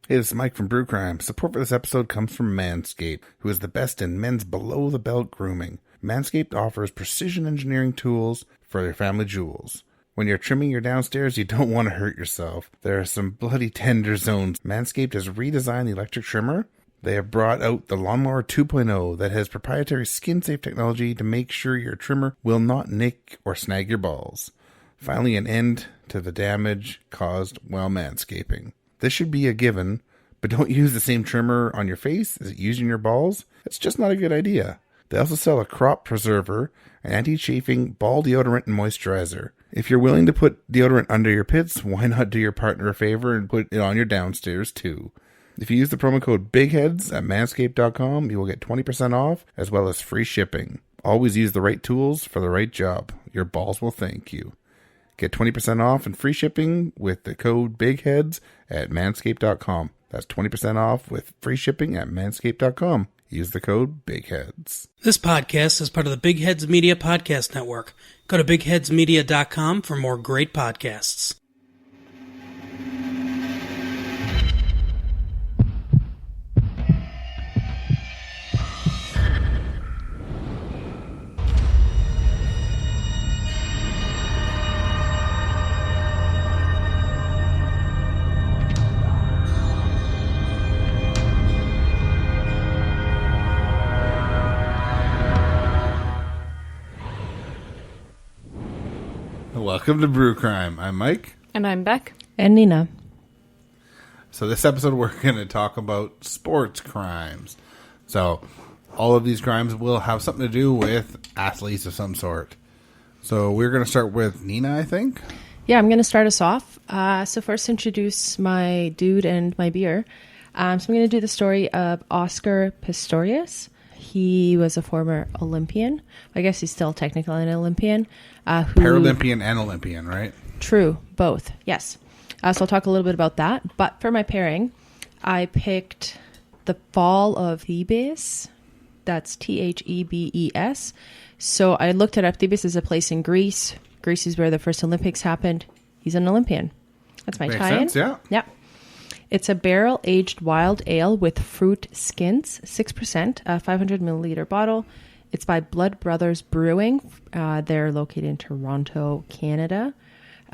Hey, this is Mike from Brew Crime. Support for this episode comes from Manscaped, who is the best in men's below-the-belt grooming. Manscaped offers precision engineering tools for your family jewels. When you're trimming your downstairs, you don't want to hurt yourself. There are some bloody tender zones. Manscaped has redesigned the electric trimmer. They have brought out the Lawnmower 2.0 that has proprietary skin-safe technology to make sure your trimmer will not nick or snag your balls. Finally, an end to the damage caused while manscaping. This should be a given, but don't use the same trimmer on your face as using your balls. It's just not a good idea. They also sell a crop preserver, an anti-chafing ball deodorant and moisturizer. If you're willing to put deodorant under your pits, why not do your partner a favor and put it on your downstairs too? If you use the promo code BIGHEADS at manscaped.com, you will get 20% off as well as free shipping. Always use the right tools for the right job. Your balls will thank you. Get 20% off and free shipping with the code BIGHEADS at manscaped.com. That's 20% off with free shipping at manscaped.com. Use the code BIGHEADS. This podcast is part of the Big Heads Media Podcast Network. Go to bigheadsmedia.com for more great podcasts. Welcome to Brew Crime. I'm Mike. And I'm Beck. And Nina. So this episode we're going to talk about sports crimes. So all of these crimes will have something to do with athletes of some sort. So we're going to start with Nina, I think. Yeah, I'm going to start us off. So first introduce my dude and my beer. So I'm going to do the story of Oscar Pistorius. He was a former Olympian. I guess he's still technically an Olympian. Paralympian and Olympian, right? True, both, yes. So I'll talk a little bit about that. But for my pairing, I picked the fall of Thebes. That's Thebes. So I looked it up. Thebes is a place in Greece. Greece is where the first Olympics happened. He's an Olympian. That's my tie-in. Makes sense, yeah. Yep. It's a barrel-aged wild ale with fruit skins, 6%, a 500 milliliter bottle. It's by Blood Brothers Brewing. They're located in Toronto, Canada.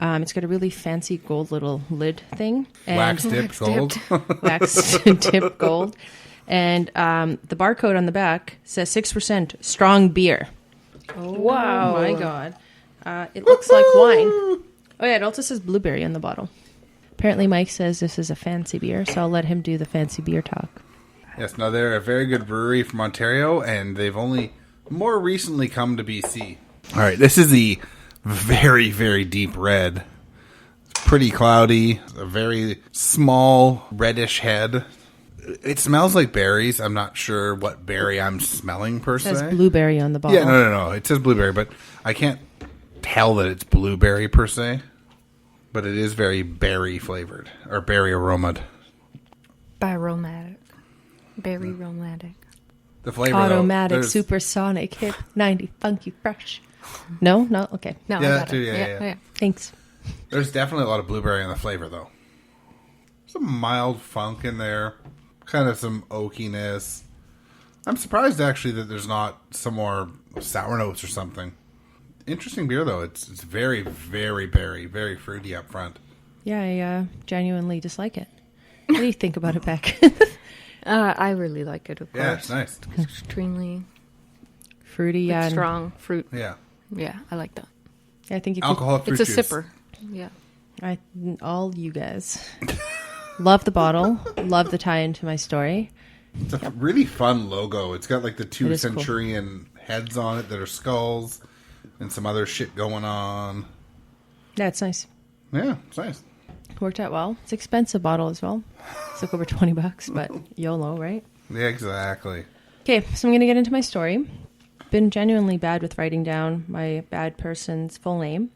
It's got a really fancy gold little lid thing. Wax-dipped gold. Wax-dipped gold. And the barcode on the back says 6% strong beer. Oh, wow. My God. It looks like wine. Oh, yeah, it also says blueberry on the bottle. Apparently, Mike says this is a fancy beer, so I'll let him do the fancy beer talk. Yes, no, they're a very good brewery from Ontario, and they've only more recently come to BC. All right, this is the very, very deep red. It's pretty cloudy, a very small reddish head. It smells like berries. I'm not sure what berry I'm smelling per se. It says blueberry on the bottle. Yeah, no. It says blueberry, but I can't tell that it's blueberry per se. But it is very berry flavored, or berry aromaed. Biromatic. Berry romantic. The flavor, automatic, supersonic, hip, 90, funky, fresh. No? Okay. No, yeah, I got too, it. yeah. Thanks. There's definitely a lot of blueberry in the flavor, though. Some mild funk in there. Kind of some oakiness. I'm surprised, actually, that there's not some more sour notes or something. Interesting beer, though. It's very, very berry, very fruity up front. Yeah, I genuinely dislike it. What do you think about it, Beck? I really like it, of course. Yeah, it's nice. It's extremely fruity and and strong fruit. Yeah. Yeah, I like that. I think you alcoholic fruit It's juice. a sipper. Yeah. All you guys love the bottle, love the tie into my story. It's a really fun logo. It's got like the two It is centurion heads on it that are skulls. And some other shit going on. Yeah, it's nice. Yeah, it's nice. Worked out well. It's an expensive bottle as well. It's like over $20, but YOLO, right? Yeah, exactly. Okay, so I'm going to get into my story. Been genuinely bad with writing down my bad person's full name.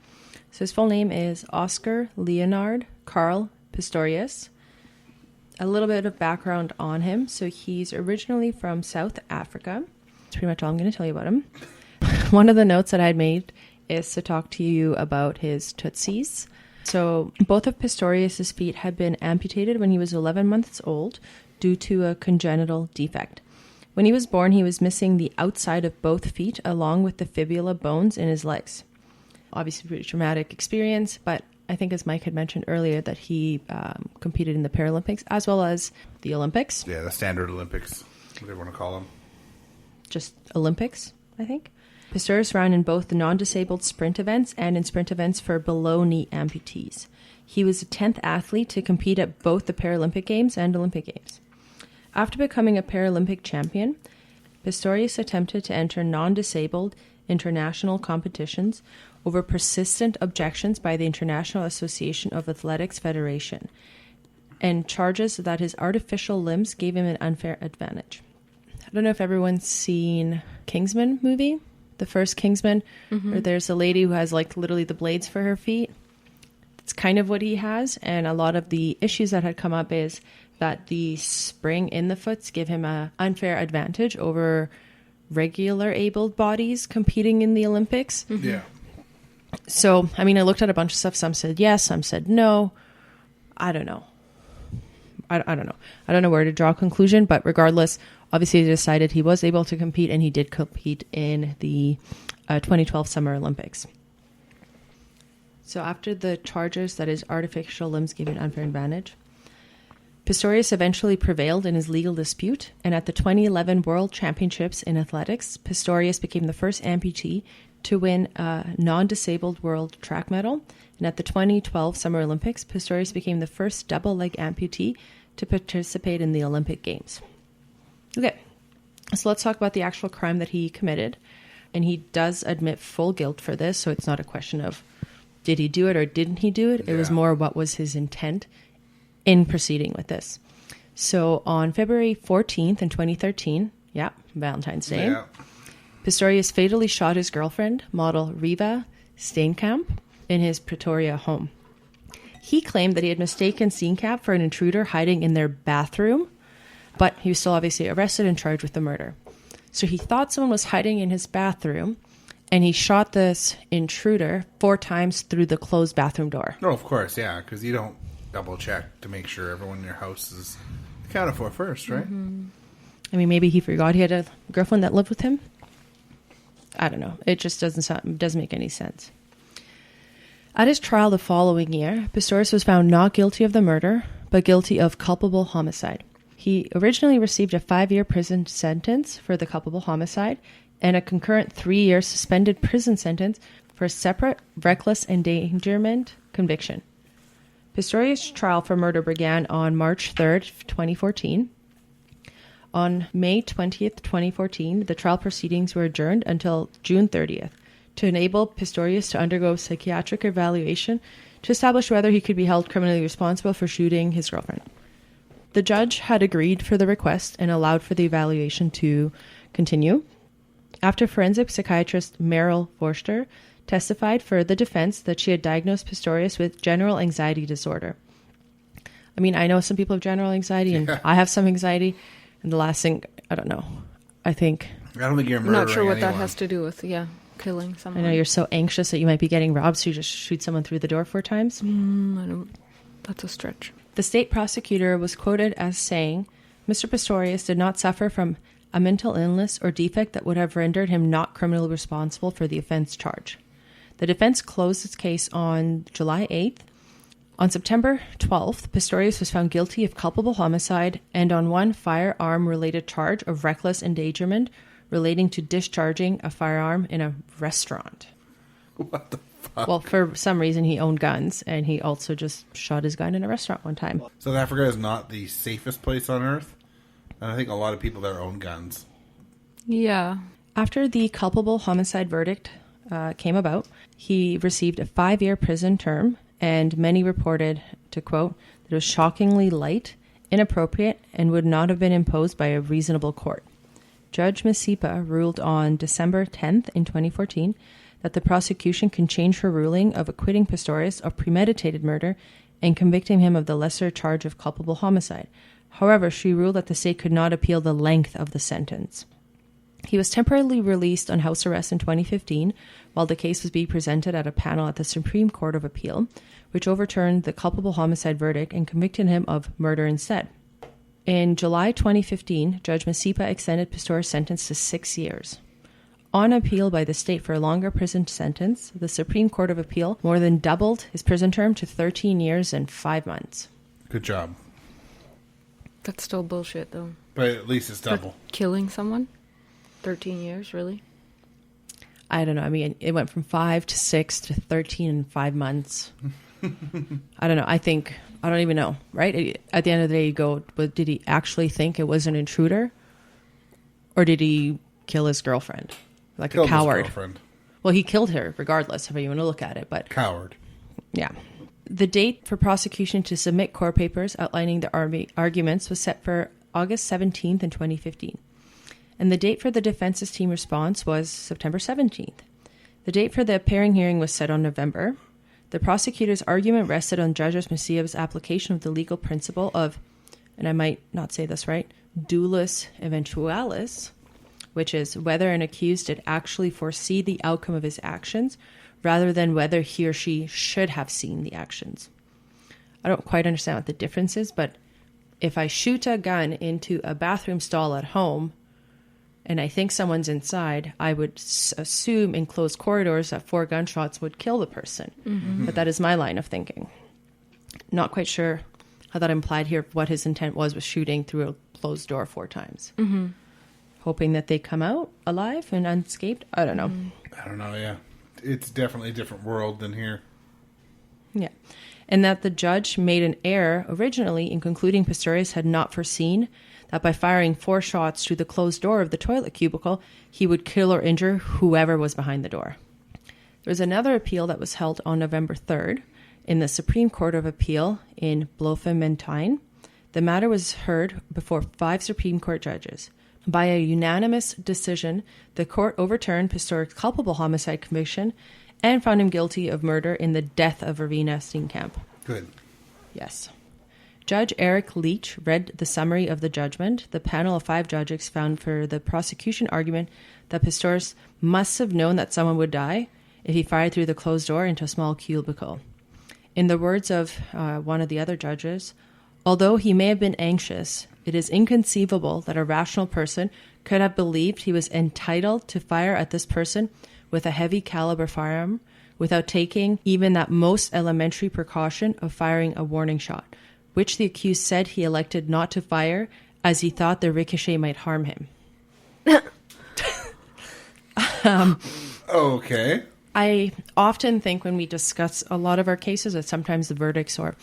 So his full name is Oscar Leonard Carl Pistorius. A little bit of background on him. So he's originally from South Africa. That's pretty much all I'm going to tell you about him. One of the notes that I had made is to talk to you about his Tootsies. So both of Pistorius' feet had been amputated when he was 11 months old due to a congenital defect. When he was born, he was missing the outside of both feet along with the fibula bones in his legs. Obviously, pretty traumatic experience, but I think as Mike had mentioned earlier that he competed in the Paralympics as well as the Olympics. Yeah, the standard Olympics, whatever you want to call them. Just Olympics, I think. Pistorius ran in both the non-disabled sprint events and in sprint events for below-knee amputees. He was the 10th athlete to compete at both the Paralympic Games and Olympic Games. After becoming a Paralympic champion, Pistorius attempted to enter non-disabled international competitions over persistent objections by the International Association of Athletics Federation and charges that his artificial limbs gave him an unfair advantage. I don't know if everyone's seen Kingsman movie, the first Kingsman, where there's a lady who has like literally the blades for her feet. It's kind of what he has, and a lot of the issues that had come up is that the spring in the foots give him an unfair advantage over regular abled bodies competing in the Olympics. Yeah. So, I mean, I looked at a bunch of stuff. Some said yes, some said no. I don't know. I don't know. I don't know where to draw a conclusion, but regardless, obviously they decided he was able to compete, and he did compete in the 2012 Summer Olympics. So after the charges that his artificial limbs gave an unfair advantage, Pistorius eventually prevailed in his legal dispute, and at the 2011 World Championships in Athletics, Pistorius became the first amputee to win a non-disabled world track medal, and at the 2012 Summer Olympics, Pistorius became the first double-leg amputee to participate in the Olympic Games. Okay, so let's talk about the actual crime that he committed, and he does admit full guilt for this, so it's not a question of did he do it or didn't he do it. It was more what was his intent in proceeding with this. So on February 14th in 2013, Valentine's Day, Pistorius fatally shot his girlfriend, model Riva Steenkamp, in his Pretoria home. He claimed that he had mistaken Steenkamp for an intruder hiding in their bathroom, but he was still obviously arrested and charged with the murder. So he thought someone was hiding in his bathroom, and he shot this intruder 4 times through the closed bathroom door. Oh, of course, yeah, because you don't double check to make sure everyone in your house is accounted for first, right? Mm-hmm. I mean, maybe he forgot he had a girlfriend that lived with him. I don't know. It just doesn't make any sense. At his trial the following year, Pistorius was found not guilty of the murder, but guilty of culpable homicide. He originally received a 5-year prison sentence for the culpable homicide and a concurrent 3-year suspended prison sentence for a separate reckless endangerment conviction. Pistorius' trial for murder began on March 3rd, 2014. On May 20th, 2014, the trial proceedings were adjourned until June 30th to enable Pistorius to undergo psychiatric evaluation to establish whether he could be held criminally responsible for shooting his girlfriend. The judge had agreed for the request and allowed for the evaluation to continue. After forensic psychiatrist Meryl Forster testified for the defense that she had diagnosed Pistorius with general anxiety disorder. I mean, I know some people have general anxiety, and I have some anxiety. And the last thing, I don't know. I don't think you're I'm murdering not sure what anyone. that has to do with, killing someone. I know you're so anxious that you might be getting robbed, so you just shoot someone through the door 4 times. That's a stretch. The state prosecutor was quoted as saying, Mr. Pistorius did not suffer from a mental illness or defect that would have rendered him not criminally responsible for the offense charge. The defense closed its case on July 8th. On September 12th, Pistorius was found guilty of culpable homicide and on one firearm-related charge of reckless endangerment relating to discharging a firearm in a restaurant. What the fuck? Well, for some reason, he owned guns, and he also just shot his gun in a restaurant one time. South Africa is not the safest place on earth, and I think a lot of people there own guns. Yeah. After the culpable homicide verdict came about, he received a 5-year prison term, and many reported, to quote, that it was shockingly light, inappropriate, and would not have been imposed by a reasonable court. Judge Masipa ruled on December 10th in 2014 that the prosecution can change her ruling of acquitting Pistorius of premeditated murder and convicting him of the lesser charge of culpable homicide. However, she ruled that the state could not appeal the length of the sentence. He was temporarily released on house arrest in 2015 while the case was being presented at a panel at the Supreme Court of Appeal, which overturned the culpable homicide verdict and convicted him of murder instead. In July 2015, Judge Masipa extended Pistorius' sentence to 6 years. On appeal by the state for a longer prison sentence, the Supreme Court of Appeal more than doubled his prison term to 13 years and 5 months. Good job. That's still bullshit, though. But at least it's double. For killing someone? 13 years, really? I don't know. I mean, it went from 5 to 6 to 13 and 5 months. I don't know. I don't even know, right? At the end of the day, you go, but did he actually think it was an intruder? Or did he kill his girlfriend? Like Killed a coward. his girlfriend. Well, he killed her regardless, how you want to look at it. But Coward. yeah. The date for prosecution to submit court papers outlining the arguments was set for August 17th in 2015. And the date for the defense's team response was September 17th. The date for the appearing hearing was set on November. The prosecutor's argument rested on Judge Masipa's application of the legal principle of, and I might not say this right, dulis eventualis, which is whether an accused did actually foresee the outcome of his actions rather than whether he or she should have seen the actions. I don't quite understand what the difference is, but if I shoot a gun into a bathroom stall at home and I think someone's inside, I would assume in closed corridors that 4 gunshots would kill the person. Mm-hmm. But that is my line of thinking. Not quite sure how that implied here what his intent was with shooting through a closed door 4 times. Mm-hmm. Hoping that they come out alive and unscathed? I don't know. I don't know, yeah. It's definitely a different world than here. Yeah. And that the judge made an error originally in concluding Pistorius had not foreseen that by firing 4 shots through the closed door of the toilet cubicle, he would kill or injure whoever was behind the door. There was another appeal that was held on November 3rd in the Supreme Court of Appeal in Bloemfontein. The matter was heard before 5 Supreme Court judges. By a unanimous decision, the court overturned Pistorius' culpable homicide conviction and found him guilty of murder in the death of Verena Steenkamp. Good. Yes. Judge Eric Leach read the summary of the judgment. The panel of 5 judges found for the prosecution argument that Pistorius must have known that someone would die if he fired through the closed door into a small cubicle. In the words of one of the other judges, although he may have been anxious, it is inconceivable that a rational person could have believed he was entitled to fire at this person with a heavy caliber firearm without taking even that most elementary precaution of firing a warning shot, which the accused said he elected not to fire as he thought the ricochet might harm him. Okay. I often think when we discuss a lot of our cases that sometimes the verdicts or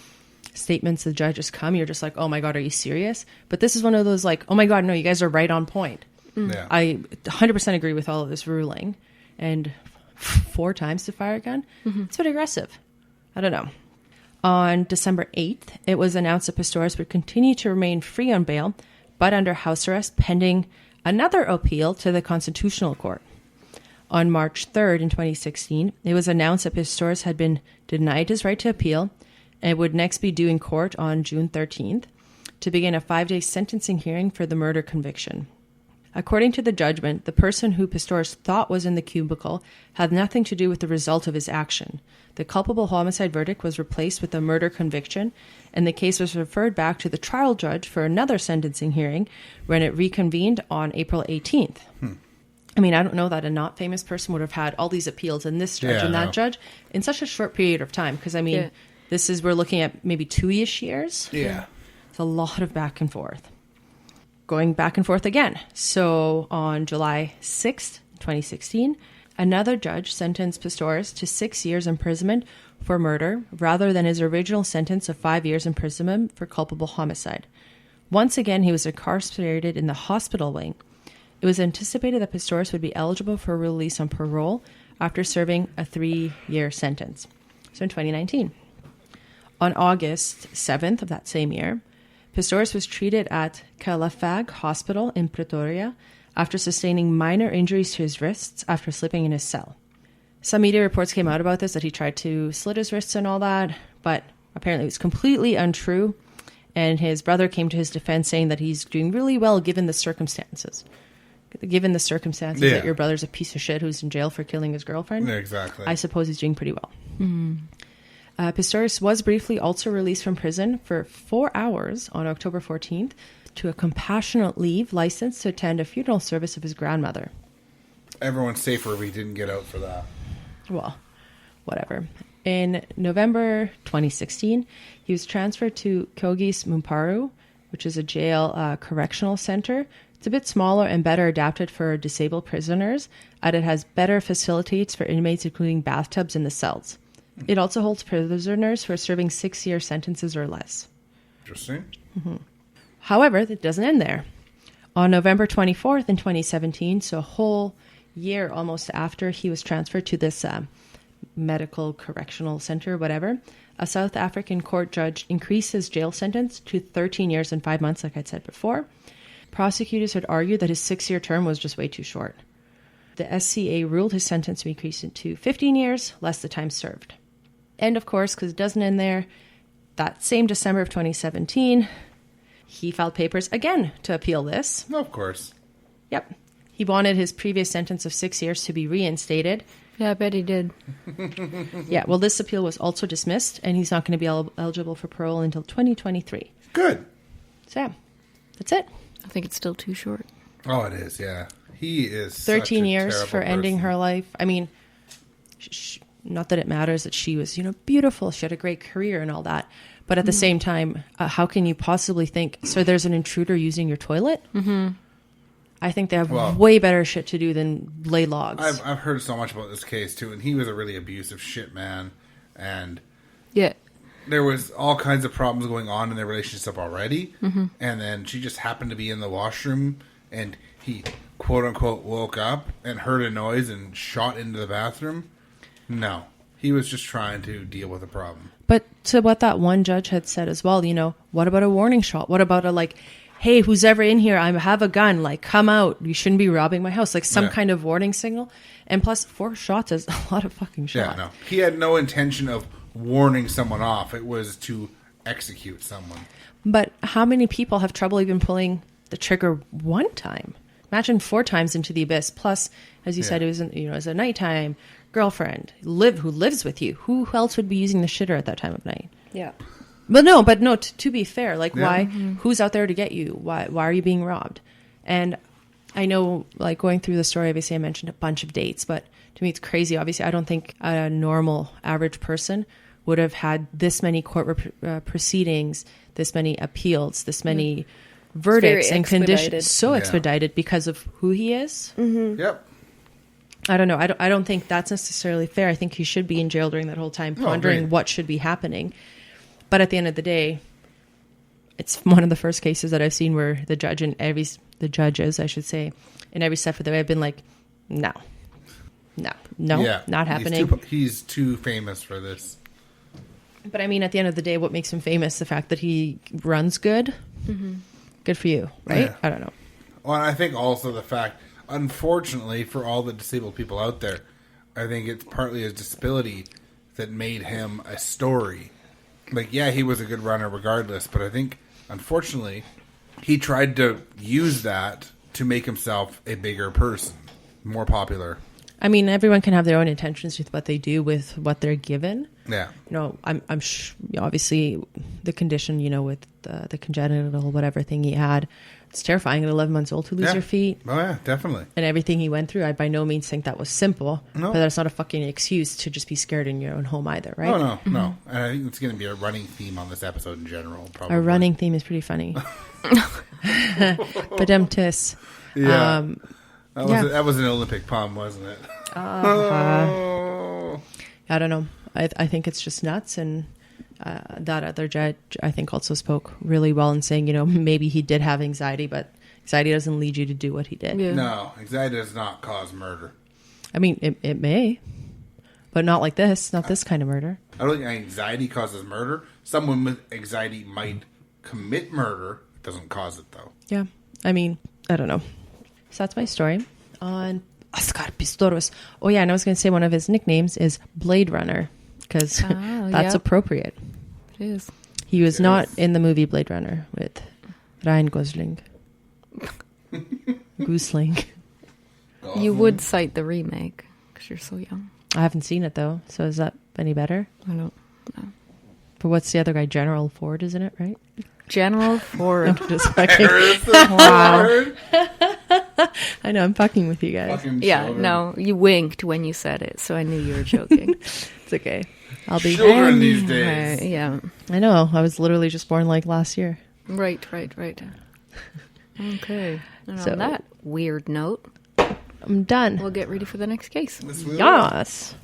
statements the judges come, you're just like, oh my God, are you serious? But this is one of those like, oh my God, no, you guys are right on point. Yeah. I 100% agree with all of this ruling. And 4 times to fire a gun? Mm-hmm. It's a bit aggressive. I don't know. On December 8th, it was announced that Pistorius would continue to remain free on bail, but under house arrest pending another appeal to the Constitutional Court. On March 3rd in 2016, it was announced that Pistorius had been denied his right to appeal and would next be due in court on June 13th to begin a 5-day sentencing hearing for the murder conviction. According to the judgment, the person who Pistorius thought was in the cubicle had nothing to do with the result of his action. The culpable homicide verdict was replaced with a murder conviction, and the case was referred back to the trial judge for another sentencing hearing when it reconvened on April 18th. I mean, I don't know that a not famous person would have had all these appeals and this judge and that judge in such a short period of time. Because, I mean, we're looking at maybe 2-ish years. Yeah. It's a lot of back and forth. Going back and forth again. So on July 6th, 2016, another judge sentenced Pistorius to 6 years imprisonment for murder rather than his original sentence of 5 years imprisonment for culpable homicide. Once again, he was incarcerated in the hospital wing. It was anticipated that Pistorius would be eligible for release on parole after serving a 3-year sentence. So in 2019. On August 7th of that same year, Pistorius was treated at Calafag Hospital in Pretoria after sustaining minor injuries to his wrists after sleeping in his cell. Some media reports came out about this, that he tried to slit his wrists and all that, but apparently it was completely untrue, and his brother came to his defense saying that he's doing really well given the circumstances. Given the circumstances that your brother's a piece of shit who's in jail for killing his girlfriend. Yeah, exactly. I suppose he's doing pretty well. Pistorius was briefly also released from prison for 4 hours on October 14th to a compassionate leave license to attend a funeral service of his grandmother. Everyone's safer if he didn't get out for that. Well, whatever. In November 2016, he was transferred to Kogis Mumparu, which is a jail correctional center. It's a bit smaller and better adapted for disabled prisoners, and it has better facilities for inmates, including bathtubs in the cells. It also holds prisoners who are serving 6-year sentences or less. Interesting. However, it doesn't end there. On November 24th in 2017, so a whole year almost after he was transferred to this medical correctional center, whatever, a South African court judge increased his jail sentence to 13 years and 5 months, like I said before. Prosecutors had argued that his 6-year term was just way too short. The SCA ruled his sentence to be increased to 15 years, less the time served. And of course, because it doesn't end there, that same December of 2017, he filed papers again to appeal this. Of course. Yep. He wanted his previous sentence of 6 years to be reinstated. Yeah, I bet he did. Yeah, well, this appeal was also dismissed, and he's not going to be eligible for parole until 2023. Good. So, yeah, that's it. I think it's still too short. Oh, it is, yeah. He is 13 such a years terrible for ending person. her life. I mean, not that it matters that she was, beautiful. She had a great career and all that. But at the same time, how can you possibly think, so there's an intruder using your toilet? Mm-hmm. I think they have way better shit to do than lay logs. I've heard so much about this case, too, and he was a really abusive shit man. And Yeah. there was all kinds of problems going on in their relationship already. Mm-hmm. And then she just happened to be in the washroom, and he, quote-unquote, woke up and heard a noise and shot into the bathroom. No. He was just trying to deal with a problem. But to what that one judge had said as well, what about a warning shot? What about hey, who's ever in here, I have a gun, come out. You shouldn't be robbing my house. Some kind of warning signal. And plus, 4 shots is a lot of fucking shots. Yeah, no. He had no intention of warning someone off. It was to execute someone. But how many people have trouble even pulling the trigger one time? Imagine 4 times into the abyss. Plus, as you said, it was as a nighttime girlfriend who lives with you. Who else would be using the shitter at that time of night? Yeah. But no, to be fair, why? Who's out there to get you? Why are you being robbed? And I know, going through the story, obviously I mentioned a bunch of dates, but to me it's crazy. Obviously, I don't think a normal, average person would have had this many court proceedings, this many appeals, this many verdicts and conditions, so expedited because of who he is. Mm-hmm. Yep. I don't know. I don't think that's necessarily fair. I think he should be in jail during that whole time, pondering what should be happening. But at the end of the day, it's one of the first cases that I've seen where the judges, I should say, in every step of the way, have been like, no, not happening. He's too famous for this. But I mean, at the end of the day, what makes him famous? The fact that he runs good? Mm-hmm. Good for you, right? Yeah. I don't know. Well, and I think also the fact, unfortunately, for all the disabled people out there, I think it's partly his disability that made him a story. He was a good runner regardless, but I think, unfortunately, he tried to use that to make himself a bigger person, more popular. I mean, everyone can have their own intentions with what they do with what they're given. Yeah. I'm obviously the condition, with the congenital whatever thing he had. It's terrifying at 11 months old to lose your feet. Oh, yeah, definitely. And everything he went through, I by no means think that was simple. No. But that's not a fucking excuse to just be scared in your own home either, right? Oh, no. And I think it's going to be a running theme on this episode in general, probably. Our running theme is pretty funny. Badum-tis. Yeah. That was an Olympic pun, wasn't it? I don't know. I think it's just nuts. And that other judge, I think, also spoke really well in saying, maybe he did have anxiety, but anxiety doesn't lead you to do what he did. Yeah. No, anxiety does not cause murder. I mean, it may, but not like this. Not this kind of murder. I don't think anxiety causes murder. Someone with anxiety might commit murder. It doesn't cause it, though. Yeah. I mean, I don't know. So that's my story on Oscar Pistorius. Oh, yeah, and I was going to say one of his nicknames is Blade Runner, because that's appropriate. It is. He was not in the movie Blade Runner with Ryan Gosling. Goosling. You would cite the remake because you're so young. I haven't seen it though, so is that any better? I don't know. But what's the other guy? General Ford, isn't it? Right? General Ford. Just fucking. Wow. I know. I'm fucking with you guys. Fucking Yeah, children. no, you winked when you said it, so I knew you were joking. It's okay. I'll be. Children these days. Yeah. I know. I was literally just born like last year. Right. Okay. And So- on that weird note, I'm done. we'll get ready for the next case. Yes.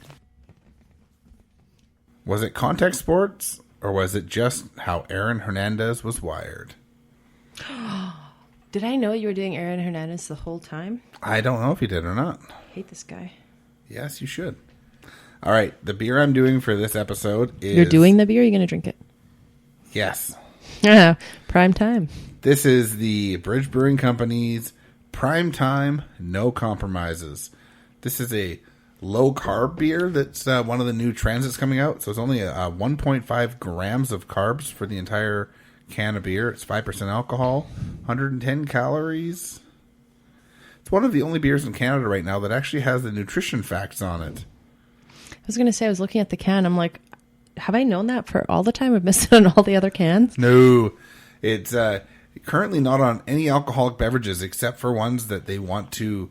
Was it contact sports, or was it just how Aaron Hernandez was wired? Did I know you were doing Aaron Hernandez the whole time? I don't know if he did or not. I hate this guy. Yes, you should. All right, the beer I'm doing for this episode is... You're doing the beer? Or you're going to drink it? Yes. Yeah. Prime time. This is the Bridge Brewing Company's Prime Time No Compromises. This is a low-carb beer that's one of the new trends that's coming out. So it's only 1.5 grams of carbs for the entire can of beer. It's 5% alcohol, 110 calories. It's one of the only beers in Canada right now that actually has the nutrition facts on it. I was going to say, I was looking at the can. I'm like, have I known that for all the time? I've missed it on all the other cans. No, it's currently not on any alcoholic beverages except for ones that they want to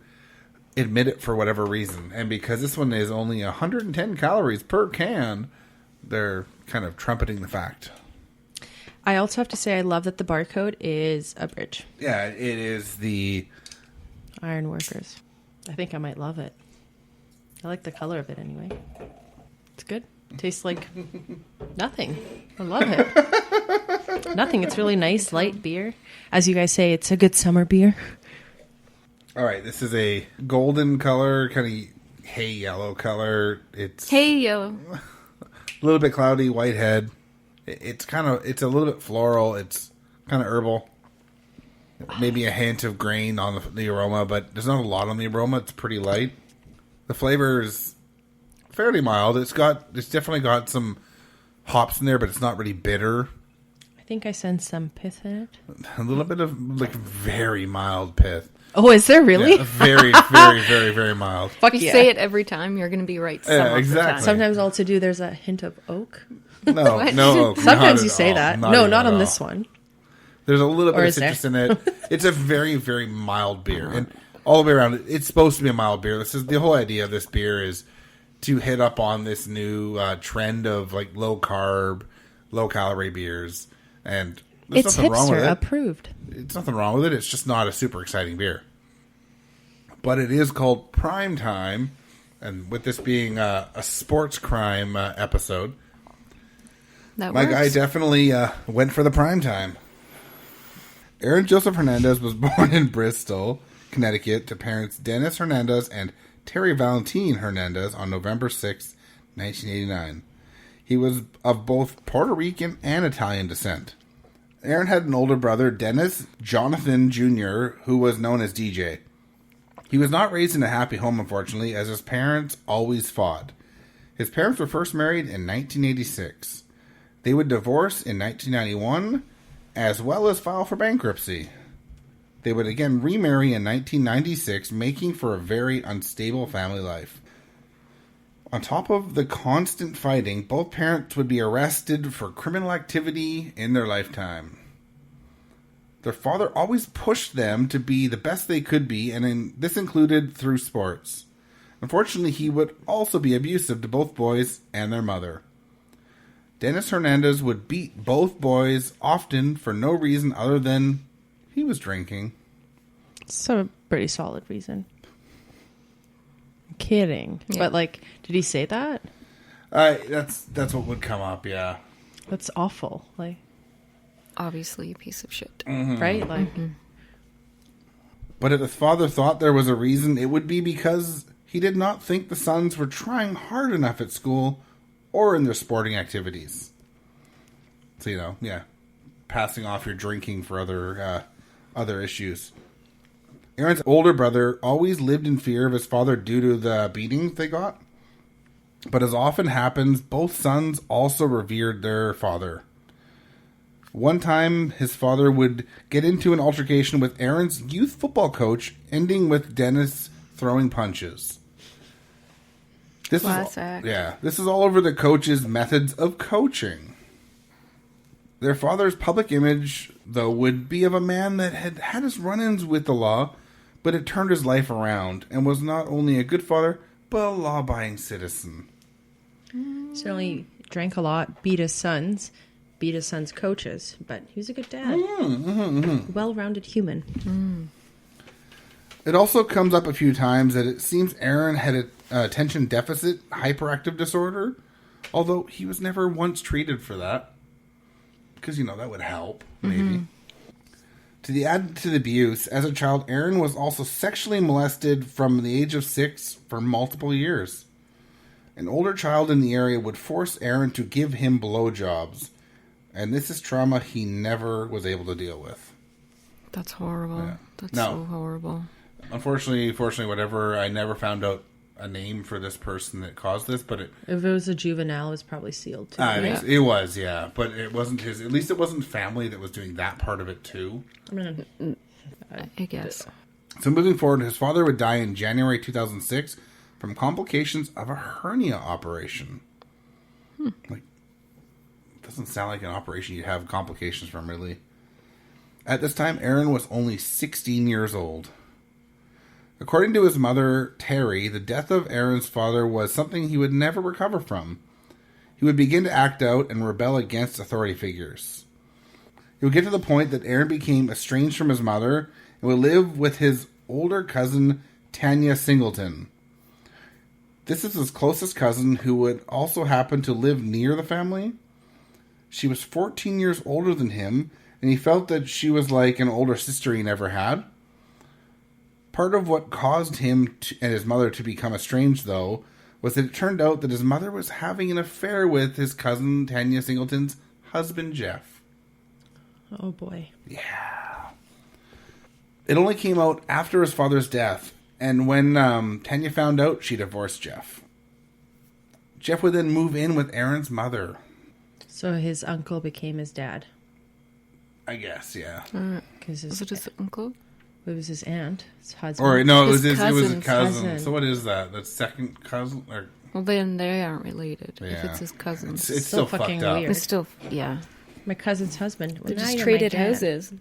admit it for whatever reason. And because this one is only 110 calories per can, they're kind of trumpeting the fact. I also have to say, I love that the barcode is a bridge. Yeah, it is the... Iron Workers. I think I might love it. I like the color of it anyway. It's good. Tastes like nothing. I love it. Nothing. It's really nice, light beer. As you guys say, it's a good summer beer. All right, this is a golden color, kind of hay yellow color. It's Hey, yo. a little bit cloudy, white head. It's a little bit floral. It's kind of herbal. Maybe a hint of grain on the aroma, but there's not a lot on the aroma. It's pretty light. The flavor is fairly mild. It's definitely got some hops in there, but it's not really bitter. I think I sense some pith in it. A little bit of like very mild pith. Oh, is there really? Yeah, very, very, very, very mild. Fuck If you yeah. say it every time, you're going to be right some of the exactly. time. Sometimes also do, there's a hint of oak. No, What? no. Sometimes not you at say all. that. Not No, even not at on all. this one. There's a little Or bit of is there? citrus in it. It's a very, very mild beer. And all the way around, it's supposed to be a mild beer. This is the whole idea of this beer is to hit up on this new trend of like low carb, low calorie beers. And there's It's nothing wrong with hipster it. approved. It's nothing wrong with it. It's just not a super exciting beer. But it is called Prime Time. And with this being a sports crime episode, That my works. guy definitely went for the prime time. Aaron Joseph Hernandez was born in Bristol, Connecticut, to parents Dennis Hernandez and Terry Valentine Hernandez on November 6, 1989. He was of both Puerto Rican and Italian descent. Aaron had an older brother, Dennis Jonathan Jr., who was known as DJ. He was not raised in a happy home, unfortunately, as his parents always fought. His parents were first married in 1986. They would divorce in 1991, as well as file for bankruptcy. They would again remarry in 1996, making for a very unstable family life. On top of the constant fighting, both parents would be arrested for criminal activity in their lifetime. Their father always pushed them to be the best they could be, and this included through sports. Unfortunately, he would also be abusive to both boys and their mother. Dennis Hernandez would beat both boys often for no reason other than he was drinking. It's a pretty solid reason. I'm kidding. Yeah. But, like, did he say that? That's what would come up, yeah. That's awful. Like, Obviously a piece of shit. right? Like, But if the father thought there was a reason, it would be because he did not think the sons were trying hard enough at school or in their sporting activities. So, passing off your drinking for other issues. Aaron's older brother always lived in fear of his father due to the beatings they got. But as often happens, both sons also revered their father. One time, his father would get into an altercation with Aaron's youth football coach, ending with Dennis throwing punches. This Classic. this is all over the coach's methods of coaching. Their father's public image, though, would be of a man that had had his run-ins with the law, but had turned his life around and was not only a good father, but a law-abiding citizen. Certainly drank a lot, beat his sons coaches, but he was a good dad. Well-rounded human. It also comes up a few times that it seems Aaron had a attention deficit hyperactive disorder, although he was never once treated for that. Because, that would help, maybe. To add to the abuse, as a child, Aaron was also sexually molested from the age of 6 for multiple years. An older child in the area would force Aaron to give him blowjobs, and this is trauma he never was able to deal with. That's horrible. Yeah. That's No. so horrible. Unfortunately, whatever, I never found out a name for this person that caused this, but If it was a juvenile, it was probably sealed too. It was, yeah, but it wasn't his. At least it wasn't family that was doing that part of it too. I guess. So moving forward, his father would die in January 2006 from complications of a hernia operation. Doesn't sound like an operation you'd have complications from, really. At this time, Aaron was only 16 years old. According to his mother, Terry, the death of Aaron's father was something he would never recover from. He would begin to act out and rebel against authority figures. It would get to the point that Aaron became estranged from his mother and would live with his older cousin, Tanya Singleton. This is his closest cousin, who would also happen to live near the family. She was 14 years older than him, and he felt that she was like an older sister he never had. Part of what caused him and his mother to become estranged, though, was that it turned out that his mother was having an affair with his cousin Tanya Singleton's husband, Jeff. Oh, boy. Yeah. It only came out after his father's death, and when Tanya found out, she divorced Jeff. Jeff would then move in with Aaron's mother. So his uncle became his dad. I guess, yeah. Was it his uncle? It was his aunt, his husband. Or no, it was His it was a cousin's cousin. So what is that? That's second cousin? Or Well, then they aren't related. If Yeah. it's his cousin. it's So still fucking fucked up. weird. It's still, yeah. My cousin's husband. Well, They now just you're traded my dad. houses.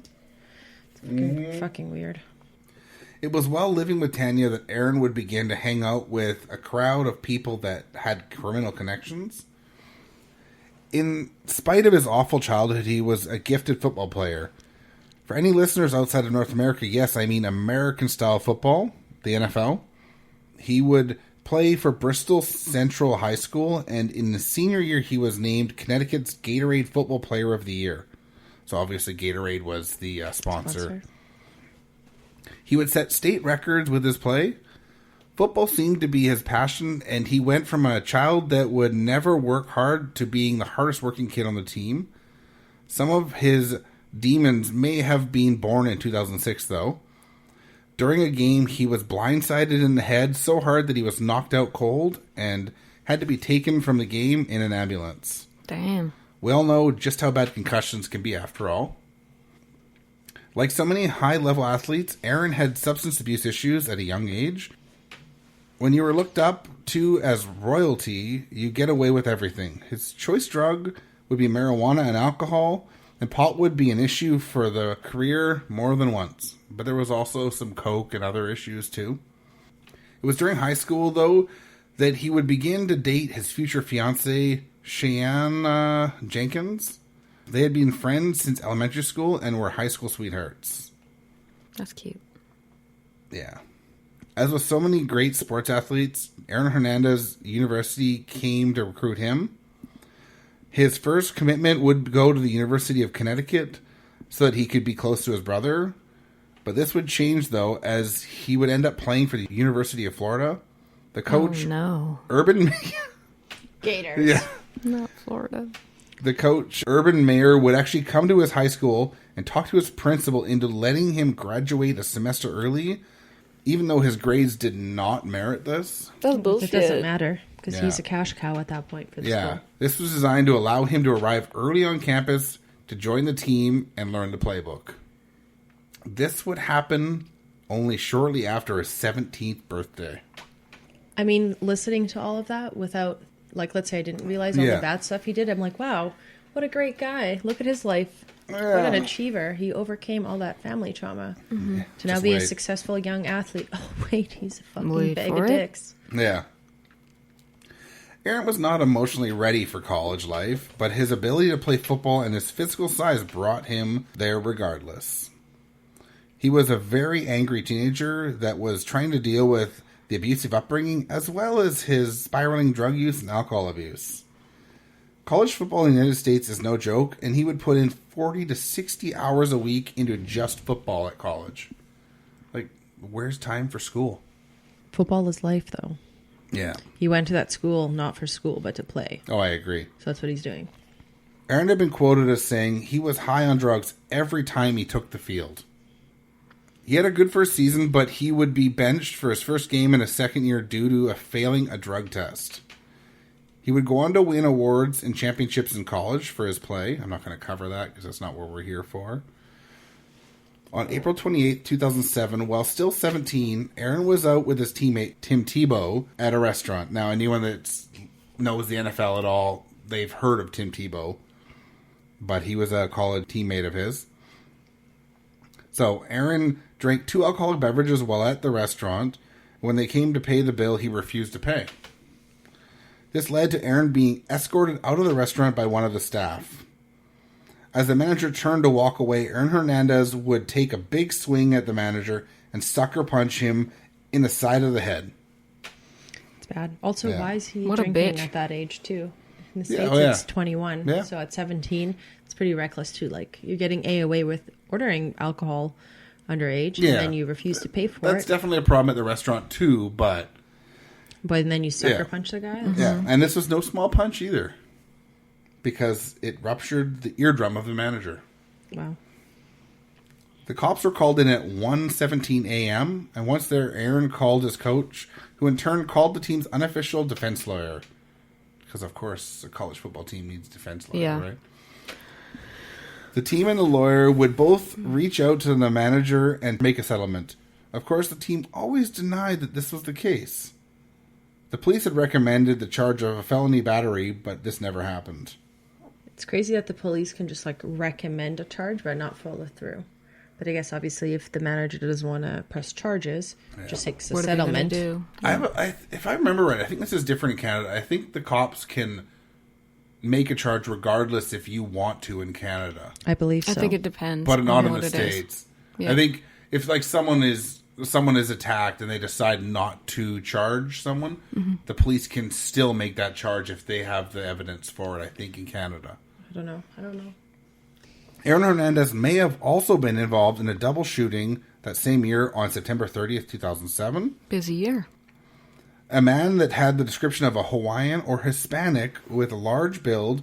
Fucking weird. It was while living with Tanya that Aaron would begin to hang out with a crowd of people that had criminal connections. In spite of his awful childhood, he was a gifted football player. For any listeners outside of North America, yes, I mean American-style football, the NFL. He would play for Bristol Central High School, and in the senior year, he was named Connecticut's Gatorade Football Player of the Year. So obviously Gatorade was the sponsor. He would set state records with his play. Football seemed to be his passion, and he went from a child that would never work hard to being the hardest working kid on the team. Some of his demons may have been born in 2006, though. During a game, he was blindsided in the head so hard that he was knocked out cold and had to be taken from the game in an ambulance. Damn. We all know just how bad concussions can be, after all. Like so many high-level athletes, Aaron had substance abuse issues at a young age. When you were looked up to as royalty, you get away with everything. His choice drug would be marijuana and alcohol, and pot would be an issue for the career more than once. But there was also some coke and other issues too. It was during high school, though, that he would begin to date his future fiancée, Cheyenne Jenkins. They had been friends since elementary school and were high school sweethearts. That's cute. Yeah. As with so many great sports athletes, Aaron Hernandez University came to recruit him. His first commitment would go to the University of Connecticut so that he could be close to his brother. But this would change, though, as he would end up playing for the University of Florida. The coach, Oh, no. Urban... Gators. yeah. Not Florida. The coach, Urban Meyer, would actually come to his high school and talk to his principal into letting him graduate a semester early, even though his grades did not merit this. That's It bullshit. doesn't matter because Yeah. he's a cash cow at that point for the Yeah. school. This was designed to allow him to arrive early on campus to join the team and learn the playbook. This would happen only shortly after his 17th birthday. I mean, listening to all of that without, like, let's say I didn't realize all Yeah. the bad stuff he did, I'm like, wow, what a great guy. Look at his life. What Yeah. an achiever. He overcame all that family trauma to now Just be a wait. successful young athlete. Oh, wait, he's a fucking Wait bag for of it. dicks. Yeah. Aaron was not emotionally ready for college life, but his ability to play football and his physical size brought him there regardless. He was a very angry teenager that was trying to deal with the abusive upbringing as well as his spiraling drug use and alcohol abuse. College football in the United States is no joke, and he would put in 40 to 60 hours a week into just football at college. Like, where's time for school? Football is life, though. Yeah. He went to that school not for school, but to play. Oh, I agree. So that's what he's doing. Aaron had been quoted as saying he was high on drugs every time he took the field. He had a good first season, but he would be benched for his first game in his second year due to failing a drug test. He would go on to win awards and championships in college for his play. I'm not going to cover that because that's not what we're here for. On April 28, 2007, while still 17, Aaron was out with his teammate Tim Tebow at a restaurant. Now, anyone that knows the NFL at all, they've heard of Tim Tebow, but he was a college teammate of his. So, Aaron drank 2 alcoholic beverages while at the restaurant. When they came to pay the bill, he refused to pay. This led to Aaron being escorted out of the restaurant by one of the staff. As the manager turned to walk away, Aaron Hernandez would take a big swing at the manager and sucker punch him in the side of the head. It's bad. Also, Yeah. why is he What a drinking bitch. at that age, too? In the Yeah, States, oh, yeah. it's 21. Yeah. So at 17, it's pretty reckless, too. Like, you're getting away with ordering alcohol underage, Yeah. and then you refuse to pay for That's it. definitely a problem at the restaurant too, but But then you sucker Yeah. punch the guy? yeah, and this was no small punch either, because it ruptured the eardrum of the manager. Wow. The cops were called in at 1:17 a.m., and once there, Aaron called his coach, who in turn called the team's unofficial defense lawyer. Because, of course, a college football team needs a defense lawyer, Yeah. right? The team and the lawyer would both reach out to the manager and make a settlement. Of course, the team always denied that this was the case. The police had recommended the charge of a felony battery, but this never happened. It's crazy that the police can just, like, recommend a charge but not follow through. But I guess, obviously, if the manager doesn't want to press charges, just takes a What are they gonna settlement. do? If I remember right, I think this is different in Canada. I think the cops can make a charge regardless if you want to in Canada, I believe so. I think it depends. but not on in what the it is. States. Yeah. I think if like someone is attacked and they decide not to charge someone, the police can still make that charge if they have the evidence for it. I think in Canada. I don't know. Aaron Hernandez may have also been involved in a double shooting that same year on September 30th, 2007. Busy year. A man that had the description of a Hawaiian or Hispanic with a large build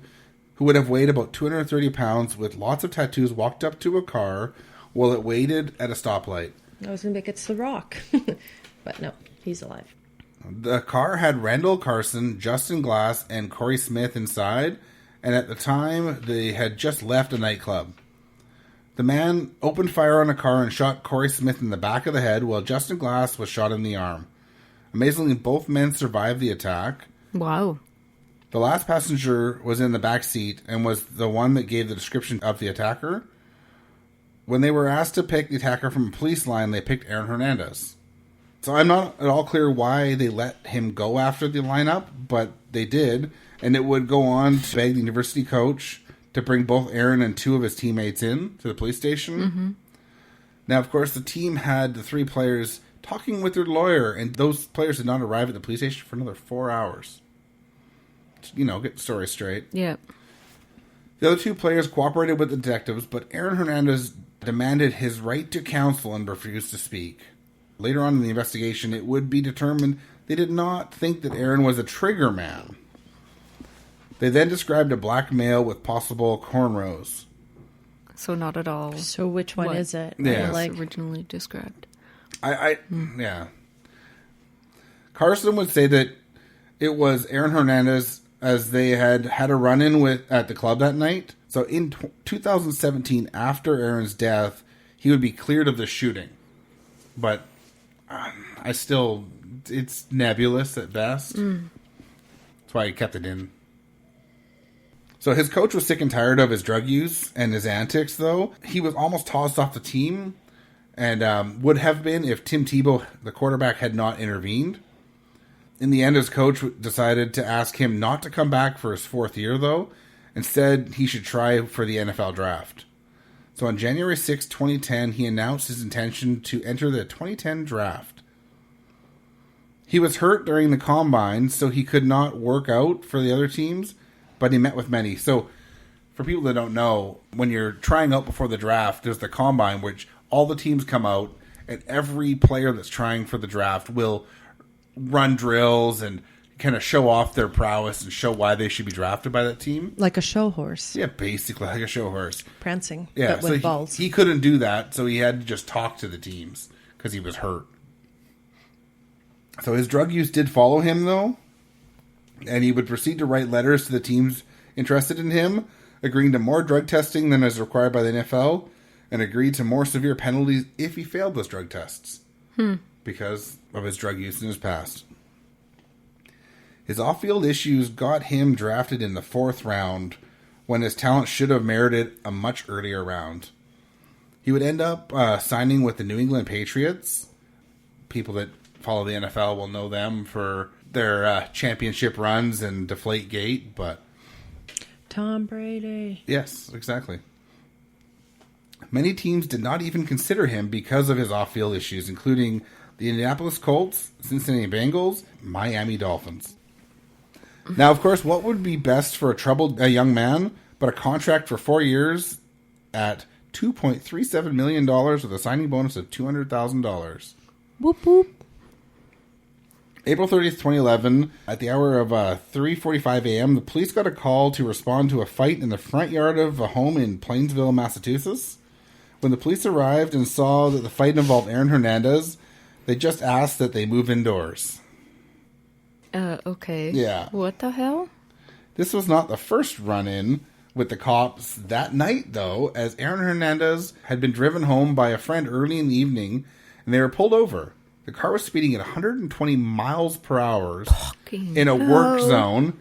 who would have weighed about 230 pounds with lots of tattoos walked up to a car while it waited at a stoplight. I was going to think it's The Rock. But no, he's alive. The car had Randall Carson, Justin Glass, and Corey Smith inside, and at the time they had just left a nightclub. The man opened fire on a car and shot Corey Smith in the back of the head while Justin Glass was shot in the arm. Amazingly, both men survived the attack. Wow. The last passenger was in the back seat and was the one that gave the description of the attacker. When they were asked to pick the attacker from a police line, they picked Aaron Hernandez. So I'm not at all clear why they let him go after the lineup, but they did. And it would go on to beg the university coach to bring both Aaron and 2 of his teammates in to the police station. Now, of course, the team had the 3 players talking with their lawyer, and those players did not arrive at the police station for another 4 hours. You know, get the story straight. Yeah. The other 2 players cooperated with the detectives, but Aaron Hernandez demanded his right to counsel and refused to speak. Later on in the investigation, it would be determined they did not think that Aaron was a trigger man. They then described a black male with possible cornrows. So not at all. So which one What? is it? Yeah. was Like, originally described. Yeah. Carson would say that it was Aaron Hernandez as they had a run-in with at the club that night. So in 2017, after Aaron's death, he would be cleared of the shooting. but it's nebulous at best. That's why he kept it in. So his coach was sick and tired of his drug use and his antics, though. He was almost tossed off the team and would have been if Tim Tebow, the quarterback, had not intervened. In the end, his coach decided to ask him not to come back for his 4th year, though. Instead, he should try for the NFL draft. So on January 6, 2010, he announced his intention to enter the 2010 draft. He was hurt during the combine, so he could not work out for the other teams, but he met with many. So for people that don't know, when you're trying out before the draft, there's the combine, which all the teams come out, and every player that's trying for the draft will run drills and kind of show off their prowess and show why they should be drafted by that team. Like a show horse. Yeah, basically like a show horse. Prancing, Yeah, but with so balls. He couldn't do that, so he had to just talk to the teams because he was hurt. So his drug use did follow him, though, and he would proceed to write letters to the teams interested in him, agreeing to more drug testing than is required by the NFL, and agreed to more severe penalties if he failed those drug tests because of his drug use in his past. His off-field issues got him drafted in the 4th round when his talent should have merited a much earlier round. He would end up signing with the New England Patriots. People that follow the NFL will know them for their championship runs and Deflategate, but... Tom Brady. Yes, exactly. Many teams did not even consider him because of his off-field issues, including the Indianapolis Colts, Cincinnati Bengals, Miami Dolphins. Now, of course, what would be best for a young man but a contract for 4 years at $2.37 million with a signing bonus of $200,000? Whoop, whoop. April 30th, 2011, at the hour of 3:45 a.m., the police got a call to respond to a fight in the front yard of a home in Plainsville, Massachusetts. When the police arrived and saw that the fight involved Aaron Hernandez, they just asked that they move indoors. Okay. Yeah. What the hell? This was not the first run-in with the cops that night, though, as Aaron Hernandez had been driven home by a friend early in the evening, and they were pulled over. The car was speeding at 120 miles per hour in a work zone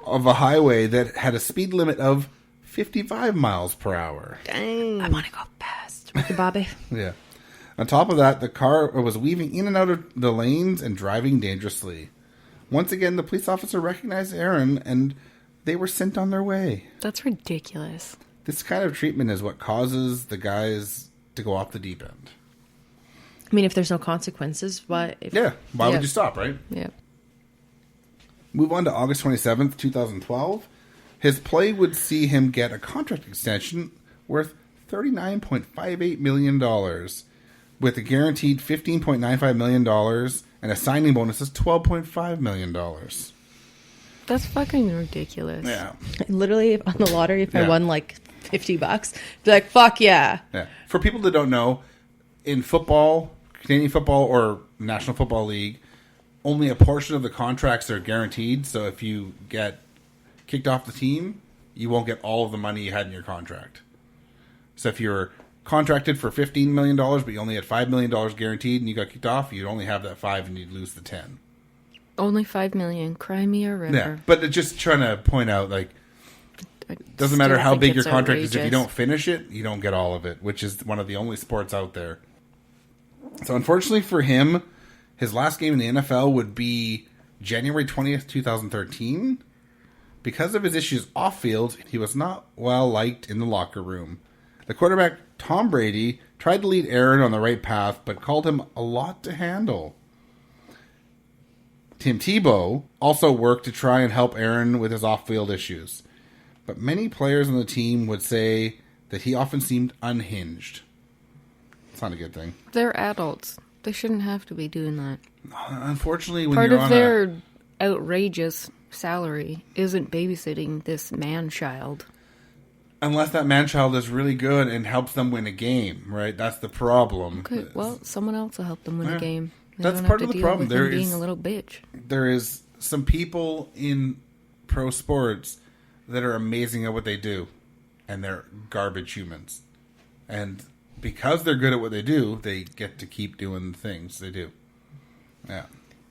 of a highway that had a speed limit of 55 miles per hour. Dang. I want to go fast. Ricky Bobby. Yeah. On top of that, the car was weaving in and out of the lanes and driving dangerously. Once again, the police officer recognized Aaron, and they were sent on their way. That's ridiculous. This kind of treatment is what causes the guys to go off the deep end. I mean, if there's no consequences, why? Why would you stop, right? Yeah. Move on to August 27th, 2012. His play would see him get a contract extension worth $39.58 million, with a guaranteed $15.95 million and a signing bonus of $12.5 million. That's fucking ridiculous. Yeah. Literally, on the lottery, if I Yeah. won like $50, be like, fuck yeah. Yeah. For people that don't know, in football, Canadian football or National Football League, only a portion of the contracts are guaranteed. So if you get kicked off the team, you won't get all of the money you had in your contract. So if you're contracted for $15 million, but you only had $5 million guaranteed and you got kicked off, you'd only have that 5 and you'd lose the 10. Only $5 million. Cry me a river. Yeah. But it's just trying to point out, like, doesn't Still matter how think big your it's contract is. If you outrageous. don't finish it, you don't get all of it, which is one of the only sports out there. So unfortunately for him, his last game in the NFL would be January 20th, 2013. Because of his issues off field, he was not well liked in the locker room. The quarterback, Tom Brady, tried to lead Aaron on the right path, but called him a lot to handle. Tim Tebow also worked to try and help Aaron with his off-field issues. But many players on the team would say that he often seemed unhinged. It's not a good thing. They're adults. They shouldn't have to be doing that. Unfortunately, when Part you're of on their outrageous salary isn't babysitting this man-child. unless that man-child is really good and helps them win a game, right? That's the problem. Okay, well, someone else will help them win Yeah. a game. They That's don't part have of to the deal problem. with him There being is- a little bitch. There is some people in pro sports that are amazing at what they do, and they're garbage humans. And because they're good at what they do, they get to keep doing the things they do. Yeah.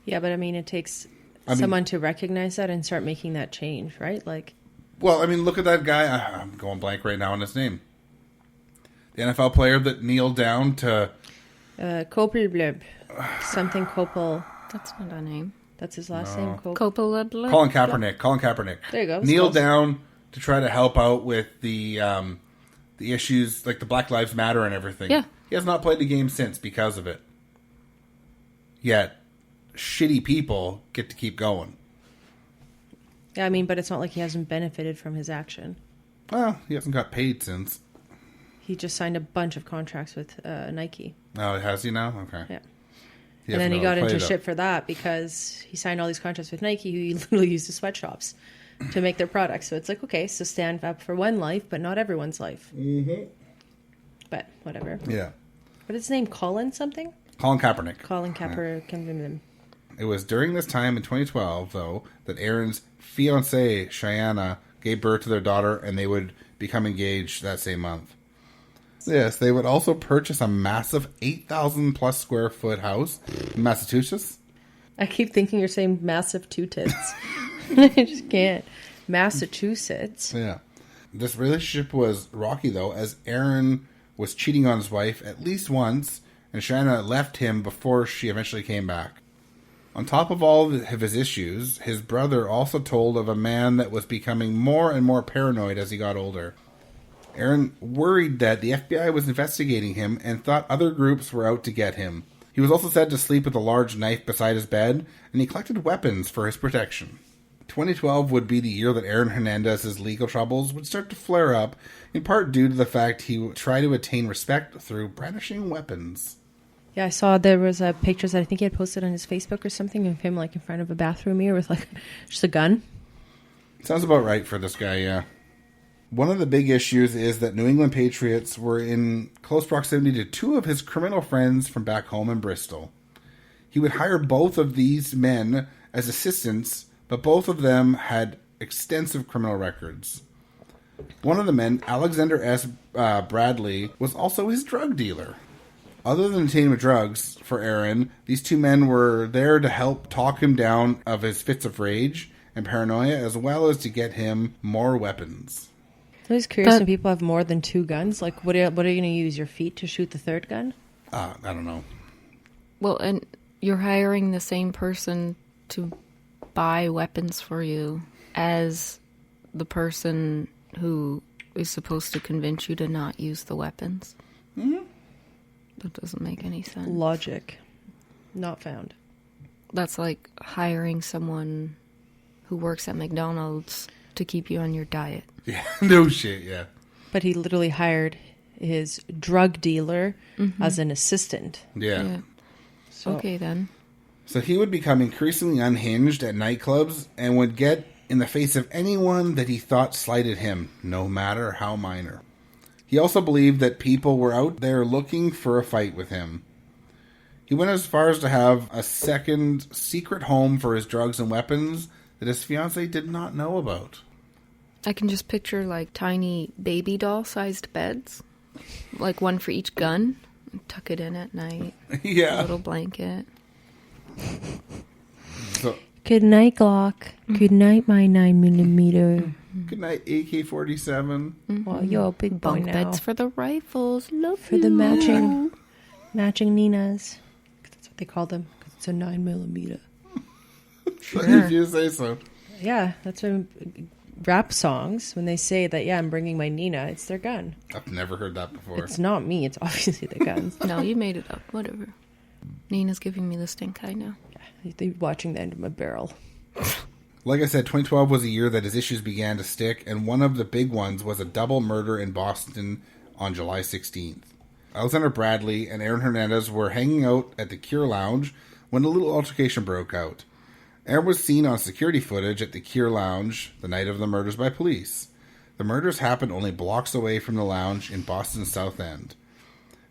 Yeah, but I mean, it takes someone to recognize that and start making that change, right? Like, well, I mean, look at that guy. I'm going blank right now on his name. The NFL player that kneeled down to... Copel, something Copel. That's not a name. That's his last name, Copel. Colin Kaepernick. There you go. Kneeled down to try to help out with the issues, like the Black Lives Matter and everything. Yeah. He has not played the game since because of it. Yet, shitty people get to keep going. Yeah, I mean, but it's not like he hasn't benefited from his action. Well, he hasn't got paid since. He just signed a bunch of contracts with Nike. Oh, has he now? Okay. Yeah. He And then he hasn't got really into played shit for that because he signed all these contracts with Nike who he literally used as sweatshops to make their products. So it's like, okay, so stand up for one life, but not everyone's life. Mm-hmm. But whatever. Yeah. What is his name? Colin something? Colin Kaepernick. Colin Kaepernick. Yeah. It was during this time in 2012, though, that Aaron's fiancée, Cheyenne, gave birth to their daughter, and they would become engaged that same month. Yes, they would also purchase a massive 8,000 plus square foot house in Massachusetts. I keep thinking you're saying massive two tits. I just can't. Massachusetts. Yeah. This relationship was rocky, though, as Aaron was cheating on his wife at least once, and Cheyenne left him before she eventually came back. On top of all of his issues, his brother also told of a man that was becoming more and more paranoid as he got older. Aaron worried that the FBI was investigating him and thought other groups were out to get him. He was also said to sleep with a large knife beside his bed, and he collected weapons for his protection. 2012 would be the year that Aaron Hernandez's legal troubles would start to flare up, in part due to the fact he would try to attain respect through brandishing weapons. Yeah, I saw there was pictures that I think he had posted on his Facebook or something of him like in front of a bathroom mirror with like just a gun. Sounds about right for this guy, yeah. One of the big issues is that New England Patriots were in close proximity to two of his criminal friends from back home in Bristol. He would hire both of these men as assistants, but both of them had extensive criminal records. One of the men, Alexander S. Bradley, was also his drug dealer. Other than obtaining drugs for Aaron, these two men were there to help talk him down of his fits of rage and paranoia, as well as to get him more weapons. I was curious when people have more than two guns. Like, what are you going to use? Your feet to shoot the third gun? I don't know. Well, and you're hiring the same person to buy weapons for you as the person who is supposed to convince you to not use the weapons. Mm-hmm. That doesn't make any sense. Logic. Not found. That's like hiring someone who works at McDonald's to keep you on your diet. Yeah, no shit, yeah. But he literally hired his drug dealer as an assistant. Yeah. So, Okay, then. So he would become increasingly unhinged at nightclubs and would get in the face of anyone that he thought slighted him, no matter how minor. He also believed that people were out there looking for a fight with him. He went as far as to have a second secret home for his drugs and weapons that his fiancée did not know about. I can just picture like tiny baby doll sized beds. Like one for each gun. Tuck it in at night. Yeah. A little blanket. So, good night, Glock. Good night, my 9mm. good night, AK-47. Well, you're a big boy Bunk now. beds for the rifles. Love For the you. matching Ninas. That's what they call them. 'Cause it's a 9mm. If you say so. Yeah, that's what rap songs, when they say that, yeah, I'm bringing my Nina, it's their gun. I've never heard that before. It's not me, it's obviously their guns. No, you made it up. Whatever. Nina's giving me the stink eye now. They're watching the end of my barrel. Like I said, 2012 was a year that his issues began to stick, and one of the big ones was a double murder in Boston on July 16th. Alexander Bradley and Aaron Hernandez were hanging out at the Cure Lounge when a little altercation broke out. Aaron was seen on security footage at the Cure Lounge the night of the murders by police. The murders happened only blocks away from the lounge in Boston's South End.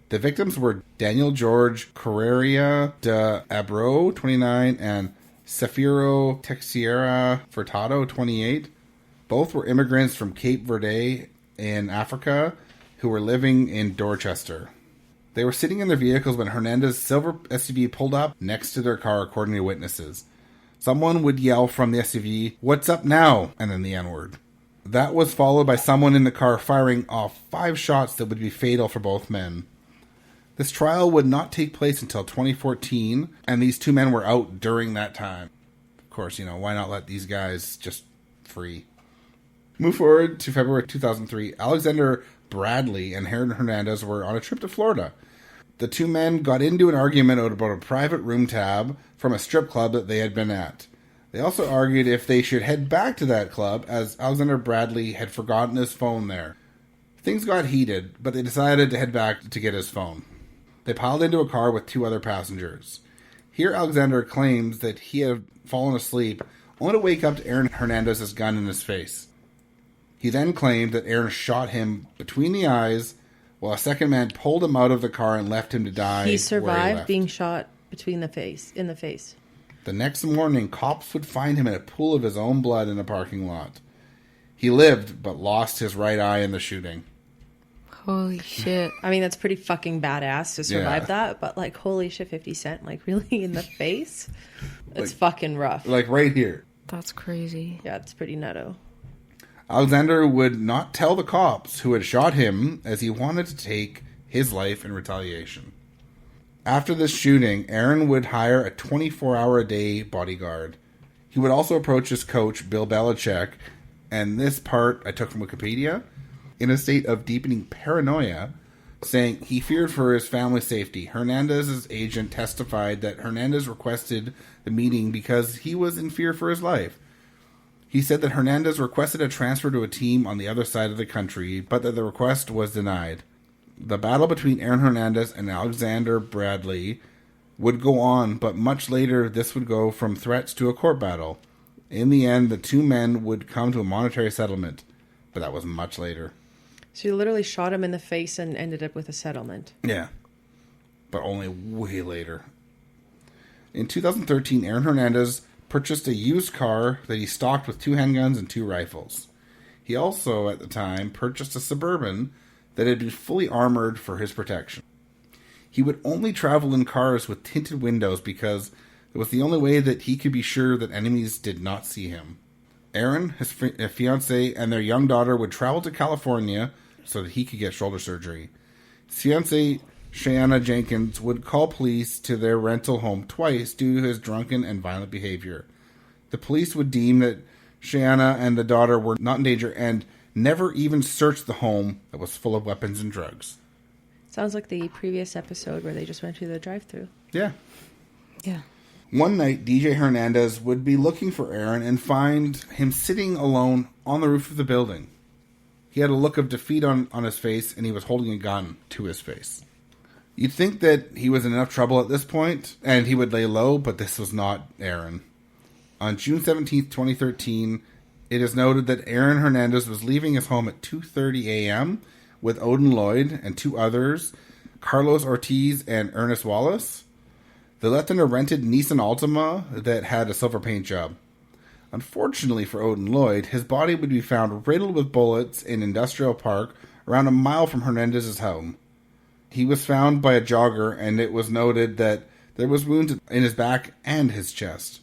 The victims were Daniel George Correia de Abreu, 29, and Safiro Teixeira Furtado, 28. Both were immigrants from Cape Verde in Africa who were living in Dorchester. They were sitting in their vehicles when Hernandez's silver SUV pulled up next to their car, according to witnesses. Someone would yell from the SUV, "What's up now?" and then the N-word. That was followed by someone in the car firing off 5 shots that would be fatal for both men. This trial would not take place until 2014, and these 2 men were out during that time. Of course, why not let these guys just free? Move forward to February 2003. Alexander Bradley and Aaron Hernandez were on a trip to Florida. The 2 men got into an argument about a private room tab from a strip club that they had been at. They also argued if they should head back to that club, as Alexander Bradley had forgotten his phone there. Things got heated, but they decided to head back to get his phone. They piled into a car with 2 other passengers. Here Alexander claims that he had fallen asleep, only to wake up to Aaron Hernandez's gun in his face. He then claimed that Aaron shot him between the eyes, while a second man pulled him out of the car and left him to die. He survived being shot in the face. The next morning, cops would find him in a pool of his own blood in a parking lot. He lived, but lost his right eye in the shooting. Holy shit. I mean, that's pretty fucking badass to survive that, but holy shit, 50 Cent, really in the face? It's fucking rough. Right here. That's crazy. Yeah, it's pretty nutto. Alexander would not tell the cops who had shot him, as he wanted to take his life in retaliation. After this shooting, Aaron would hire a 24-hour-a-day bodyguard. He would also approach his coach, Bill Belichick, and this part I took from Wikipedia, in a state of deepening paranoia, saying he feared for his family's safety. Hernandez's agent testified that Hernandez requested the meeting because he was in fear for his life. He said that Hernandez requested a transfer to a team on the other side of the country, but that the request was denied. The battle between Aaron Hernandez and Alexander Bradley would go on, but much later this would go from threats to a court battle. In the end, the 2 men would come to a monetary settlement, but that was much later. So you literally shot him in the face and ended up with a settlement. Yeah, but only way later. In 2013, Aaron Hernandez purchased a used car that he stocked with 2 handguns and 2 rifles. He also, at the time, purchased a Suburban that had been fully armored for his protection. He would only travel in cars with tinted windows because it was the only way that he could be sure that enemies did not see him. Aaron, his fiancée, and their young daughter would travel to California so that he could get shoulder surgery. His fiancée, Shayana Jenkins, would call police to their rental home twice due to his drunken and violent behavior. The police would deem that Shayana and the daughter were not in danger and never even searched the home that was full of weapons and drugs. Sounds like the previous episode where they just went to the drive-thru. Yeah. Yeah. One night, DJ Hernandez would be looking for Aaron and find him sitting alone on the roof of the building. He had a look of defeat on his face, and he was holding a gun to his face. You'd think that he was in enough trouble at this point, and he would lay low, but this was not Aaron. On June 17th, 2013, it is noted that Aaron Hernandez was leaving his home at 2:30 a.m. with Odin Lloyd and 2 others, Carlos Ortiz and Ernest Wallace. They left in a rented Nissan Altima that had a silver paint job. Unfortunately for Odin Lloyd, his body would be found riddled with bullets in Industrial Park, around a mile from Hernandez's home. He was found by a jogger, and it was noted that there was wounds in his back and his chest.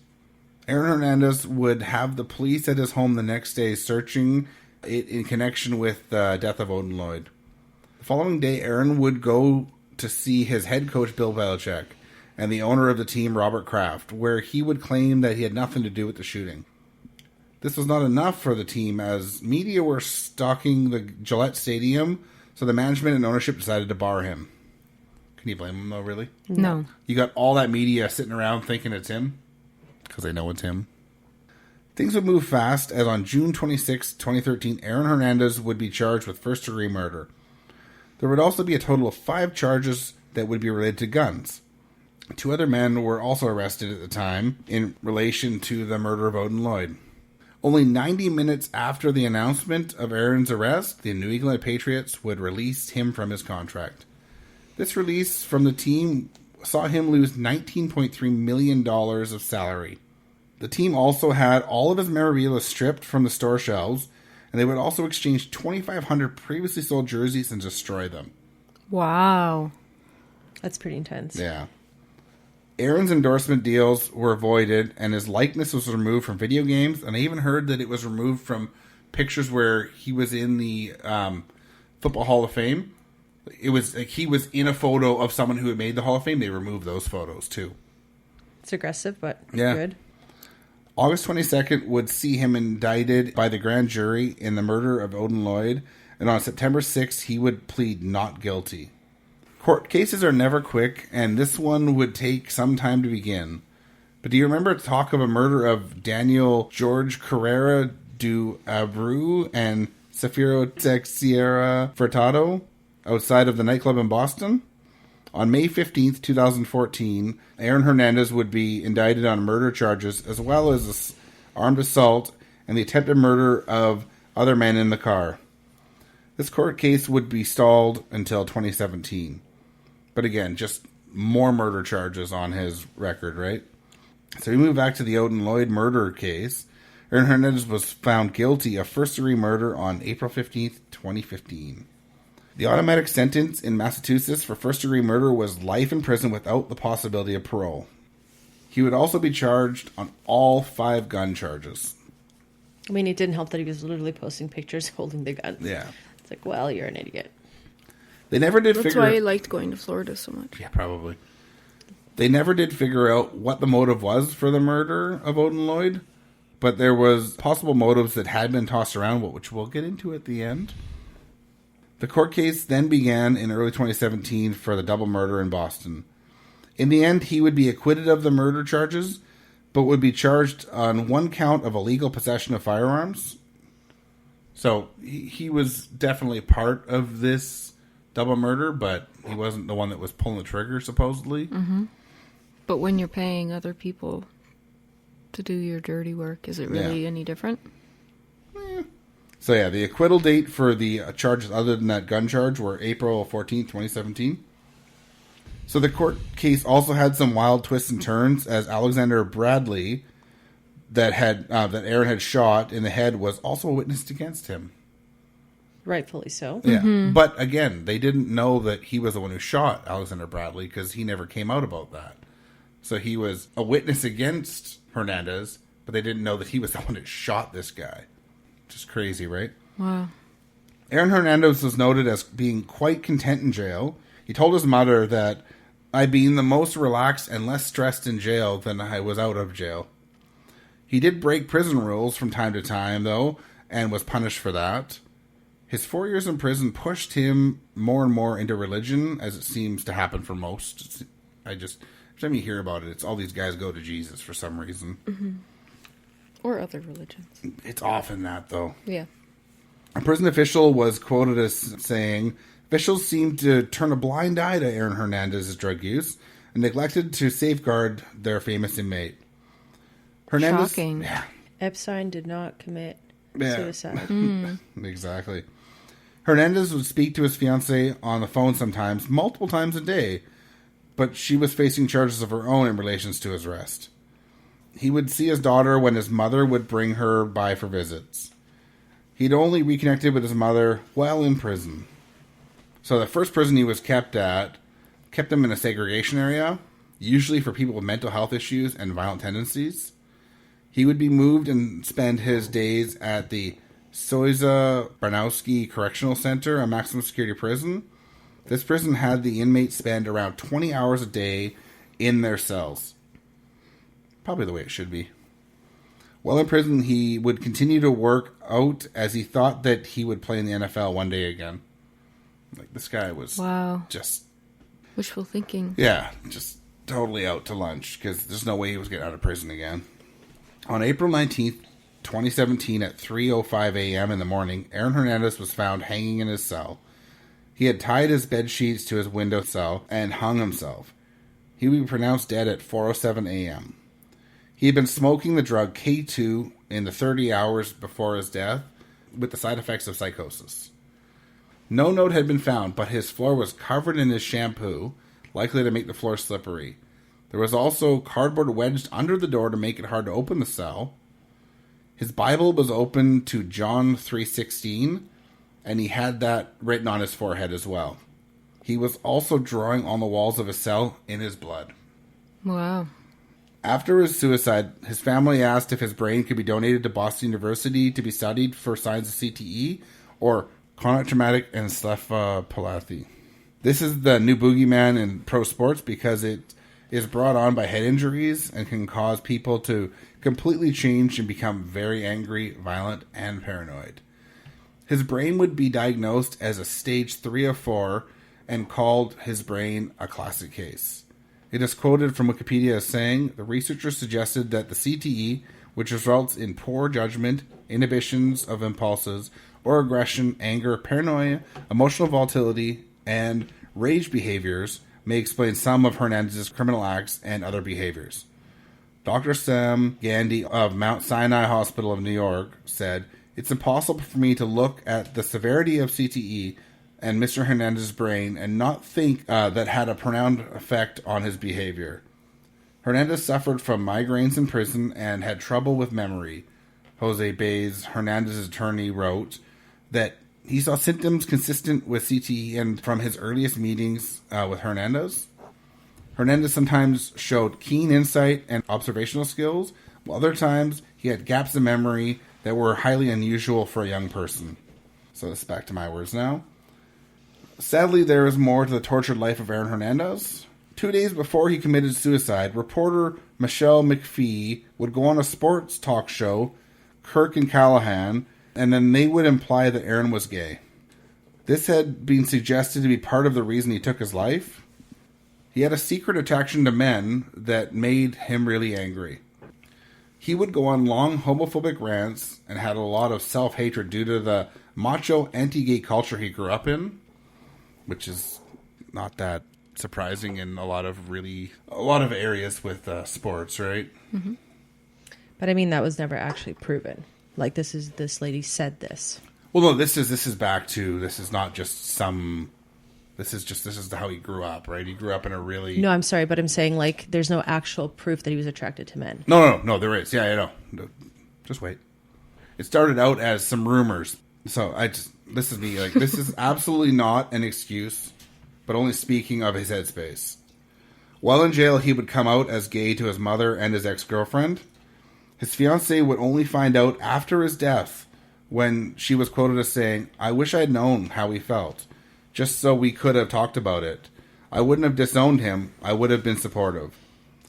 Aaron Hernandez would have the police at his home the next day searching it in connection with the death of Odin Lloyd. The following day, Aaron would go to see his head coach, Bill Belichick, and the owner of the team, Robert Kraft, where he would claim that he had nothing to do with the shooting. This was not enough for the team, as media were stalking the Gillette Stadium, so the management and ownership decided to bar him. Can you blame him, though, really? No. You got all that media sitting around thinking it's him, because they know it's him. Things would move fast, as on June 26, 2013, Aaron Hernandez would be charged with first-degree murder. There would also be a total of 5 charges that would be related to guns. 2 other men were also arrested at the time in relation to the murder of Odin Lloyd. Only 90 minutes after the announcement of Aaron's arrest, the New England Patriots would release him from his contract. This release from the team saw him lose $19.3 million of salary. The team also had all of his memorabilia stripped from the store shelves, and they would also exchange 2,500 previously sold jerseys and destroy them. Wow. That's pretty intense. Yeah. Aaron's endorsement deals were avoided, and his likeness was removed from video games, and I even heard that it was removed from pictures where he was in the Football Hall of Fame. It was like he was in a photo of someone who had made the Hall of Fame. They removed those photos, too. It's aggressive, but Yeah. good. August 22nd would see him indicted by the grand jury in the murder of Odin Lloyd, and on September 6th, he would plead not guilty. Court cases are never quick, and this one would take some time to begin. But do you remember talk of a murder of Daniel George Carrera do Abreu and Safiro Texiera Furtado outside of the nightclub in Boston? On May 15th, 2014, Aaron Hernandez would be indicted on murder charges as well as armed assault and the attempted murder of other men in the car. This court case would be stalled until 2017. But again, just more murder charges on his record, right? So we move back to the Odin Lloyd murder case. Aaron Hernandez was found guilty of first-degree murder on April 15th, 2015. The automatic sentence in Massachusetts for first-degree murder was life in prison without the possibility of parole. He would also be charged on all 5 gun charges. I mean, it didn't help that he was literally posting pictures holding the gun. Yeah. It's like, well, you're an idiot. They never did That's figure... why I liked going to Florida so much. Yeah, probably. They never did figure out what the motive was for the murder of Odin Lloyd, but there was possible motives that had been tossed around, which we'll get into at the end. The court case then began in early 2017 for the double murder in Boston. In the end, he would be acquitted of the murder charges, but would be charged on 1 count of illegal possession of firearms. So he was definitely part of this double murder, but he wasn't the one that was pulling the trigger, supposedly. Mm-hmm. But when you're paying other people to do your dirty work, is it really any different? So yeah, the acquittal date for the charges other than that gun charge were April 14th, 2017. So the court case also had some wild twists and turns, as Alexander Bradley, that Aaron had shot in the head, was also witnessed against him. Rightfully so. Yeah, but again, they didn't know that he was the one who shot Alexander Bradley because he never came out about that. So he was a witness against Hernandez, but they didn't know that he was the one that shot this guy. Just crazy, right? Wow. Aaron Hernandez was noted as being quite content in jail. He told his mother that, "I've been the most relaxed and less stressed in jail than I was out of jail." He did break prison rules from time to time, though, and was punished for that. His 4 years in prison pushed him more and more into religion, as it seems to happen for most. Every time you hear about it, it's all these guys go to Jesus for some reason. Mm-hmm. Or other religions. It's often that, though. Yeah. A prison official was quoted as saying, "Officials seemed to turn a blind eye to Aaron Hernandez's drug use and neglected to safeguard their famous inmate." Hernandez, Shocking. Yeah. Epstein did not commit suicide. Exactly. Hernandez would speak to his fiancée on the phone sometimes, multiple times a day, but she was facing charges of her own in relations to his arrest. He would see his daughter when his mother would bring her by for visits. He'd only reconnected with his mother while in prison. So the first prison he was kept him in a segregation area, usually for people with mental health issues and violent tendencies. He would be moved and spend his days at the Soiza Barnowski Correctional Center, a maximum security prison. This prison had the inmates spend around 20 hours a day in their cells. Probably the way it should be. While in prison, he would continue to work out as he thought that he would play in the NFL one day again. Like, this guy was just... Wishful thinking. Yeah, just totally out to lunch, because there's no way he was getting out of prison again. On April 19th, 2017, at 3:05 a.m. in the morning, Aaron Hernandez was found hanging in his cell. He had tied his bed sheets to his window cell and hung himself. He would be pronounced dead at 4:07 a.m. He had been smoking the drug K2 in the 30 hours before his death, with the side effects of psychosis. No note had been found, but his floor was covered in his shampoo, likely to make the floor slippery. There was also cardboard wedged under the door to make it hard to open the cell. His Bible was open to John 3:16, and he had that written on his forehead as well. He was also drawing on the walls of his cell in his blood. Wow. After his suicide, his family asked if his brain could be donated to Boston University to be studied for signs of CTE or chronic traumatic encephalopathy. This is the new boogeyman in pro sports because it is brought on by head injuries and can cause people to completely change and become very angry, violent, and paranoid. His brain would be diagnosed as a stage 3 of 4 and called his brain a classic case. It is quoted from Wikipedia as saying, the researchers suggested that the CTE, which results in poor judgment, inhibitions of impulses, or aggression, anger, paranoia, emotional volatility, and rage behaviors, may explain some of Hernandez's criminal acts and other behaviors. Dr. Sam Gandhi of Mount Sinai Hospital of New York said, it's impossible for me to look at the severity of CTE and Mr. Hernandez's brain and not think that had a pronounced effect on his behavior. Hernandez suffered from migraines in prison and had trouble with memory. Jose Baez, Hernandez's attorney, wrote that he saw symptoms consistent with CTE and from his earliest meetings with Hernandez. Hernandez sometimes showed keen insight and observational skills, while other times he had gaps in memory that were highly unusual for a young person. So this is back to my words now. Sadly, there is more to the tortured life of Aaron Hernandez. 2 days before he committed suicide, reporter Michelle McPhee would go on a sports talk show, Kirk and Callahan, and then they would imply that Aaron was gay. This had been suggested to be part of the reason he took his life. He had a secret attraction to men that made him really angry. He would go on long homophobic rants and had a lot of self-hatred due to the macho anti-gay culture he grew up in, which is not that surprising in a lot of areas with sports, right? Mm-hmm. But I mean, that was never actually proven. Like, this lady said this. Well, no, this is back to, this is not just some, this is how he grew up, right? He grew up in a really... No, I'm sorry, but I'm saying, like, there's no actual proof that he was attracted to men. No, there is. Yeah, I know. No, just wait. It started out as some rumors. So this is me, like, this is absolutely not an excuse, but only speaking of his headspace. While in jail, he would come out as gay to his mother and his ex-girlfriend. His fiancée would only find out after his death, when she was quoted as saying, I wish I'd known how he felt, just so we could have talked about it. I wouldn't have disowned him, I would have been supportive.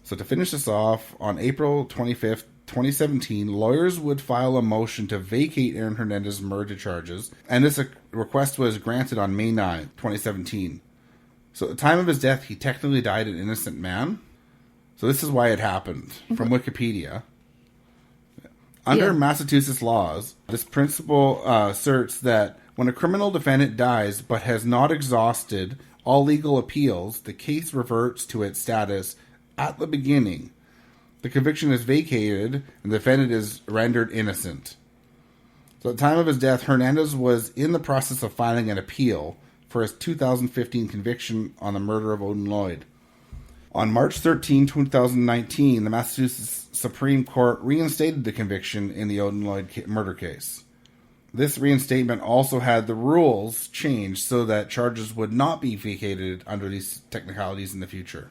So to finish this off, on April 25th, 2017, lawyers would file a motion to vacate Aaron Hernandez's murder charges, and this request was granted on May 9, 2017. So at the time of his death, he technically died an innocent man. So this is why it happened, from Wikipedia. Under Massachusetts laws, this principle asserts that when a criminal defendant dies but has not exhausted all legal appeals, the case reverts to its status at the beginning. The conviction is vacated and the defendant is rendered innocent. So at the time of his death, Hernandez was in the process of filing an appeal for his 2015 conviction on the murder of Odin Lloyd. On March 13, 2019, the Massachusetts Supreme Court reinstated the conviction in the Odin Lloyd murder case. This reinstatement also had the rules changed so that charges would not be vacated under these technicalities in the future.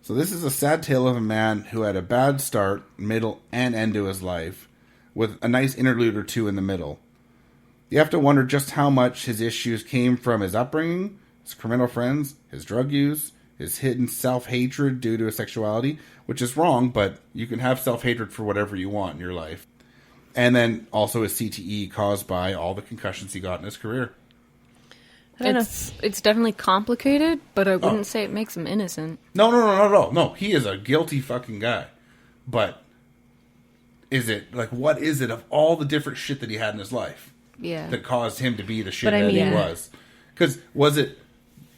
So this is a sad tale of a man who had a bad start, middle, and end to his life, with a nice interlude or two in the middle. You have to wonder just how much his issues came from his upbringing, his criminal friends, his drug use, his hidden self-hatred due to his sexuality, which is wrong, but you can have self-hatred for whatever you want in your life. And then also his CTE caused by all the concussions he got in his career. It's definitely complicated, but I wouldn't say it makes him innocent. No. He is a guilty fucking guy. But is it, like, what is it of all the different shit that he had in his life that caused him to be the shit that he was? Because was it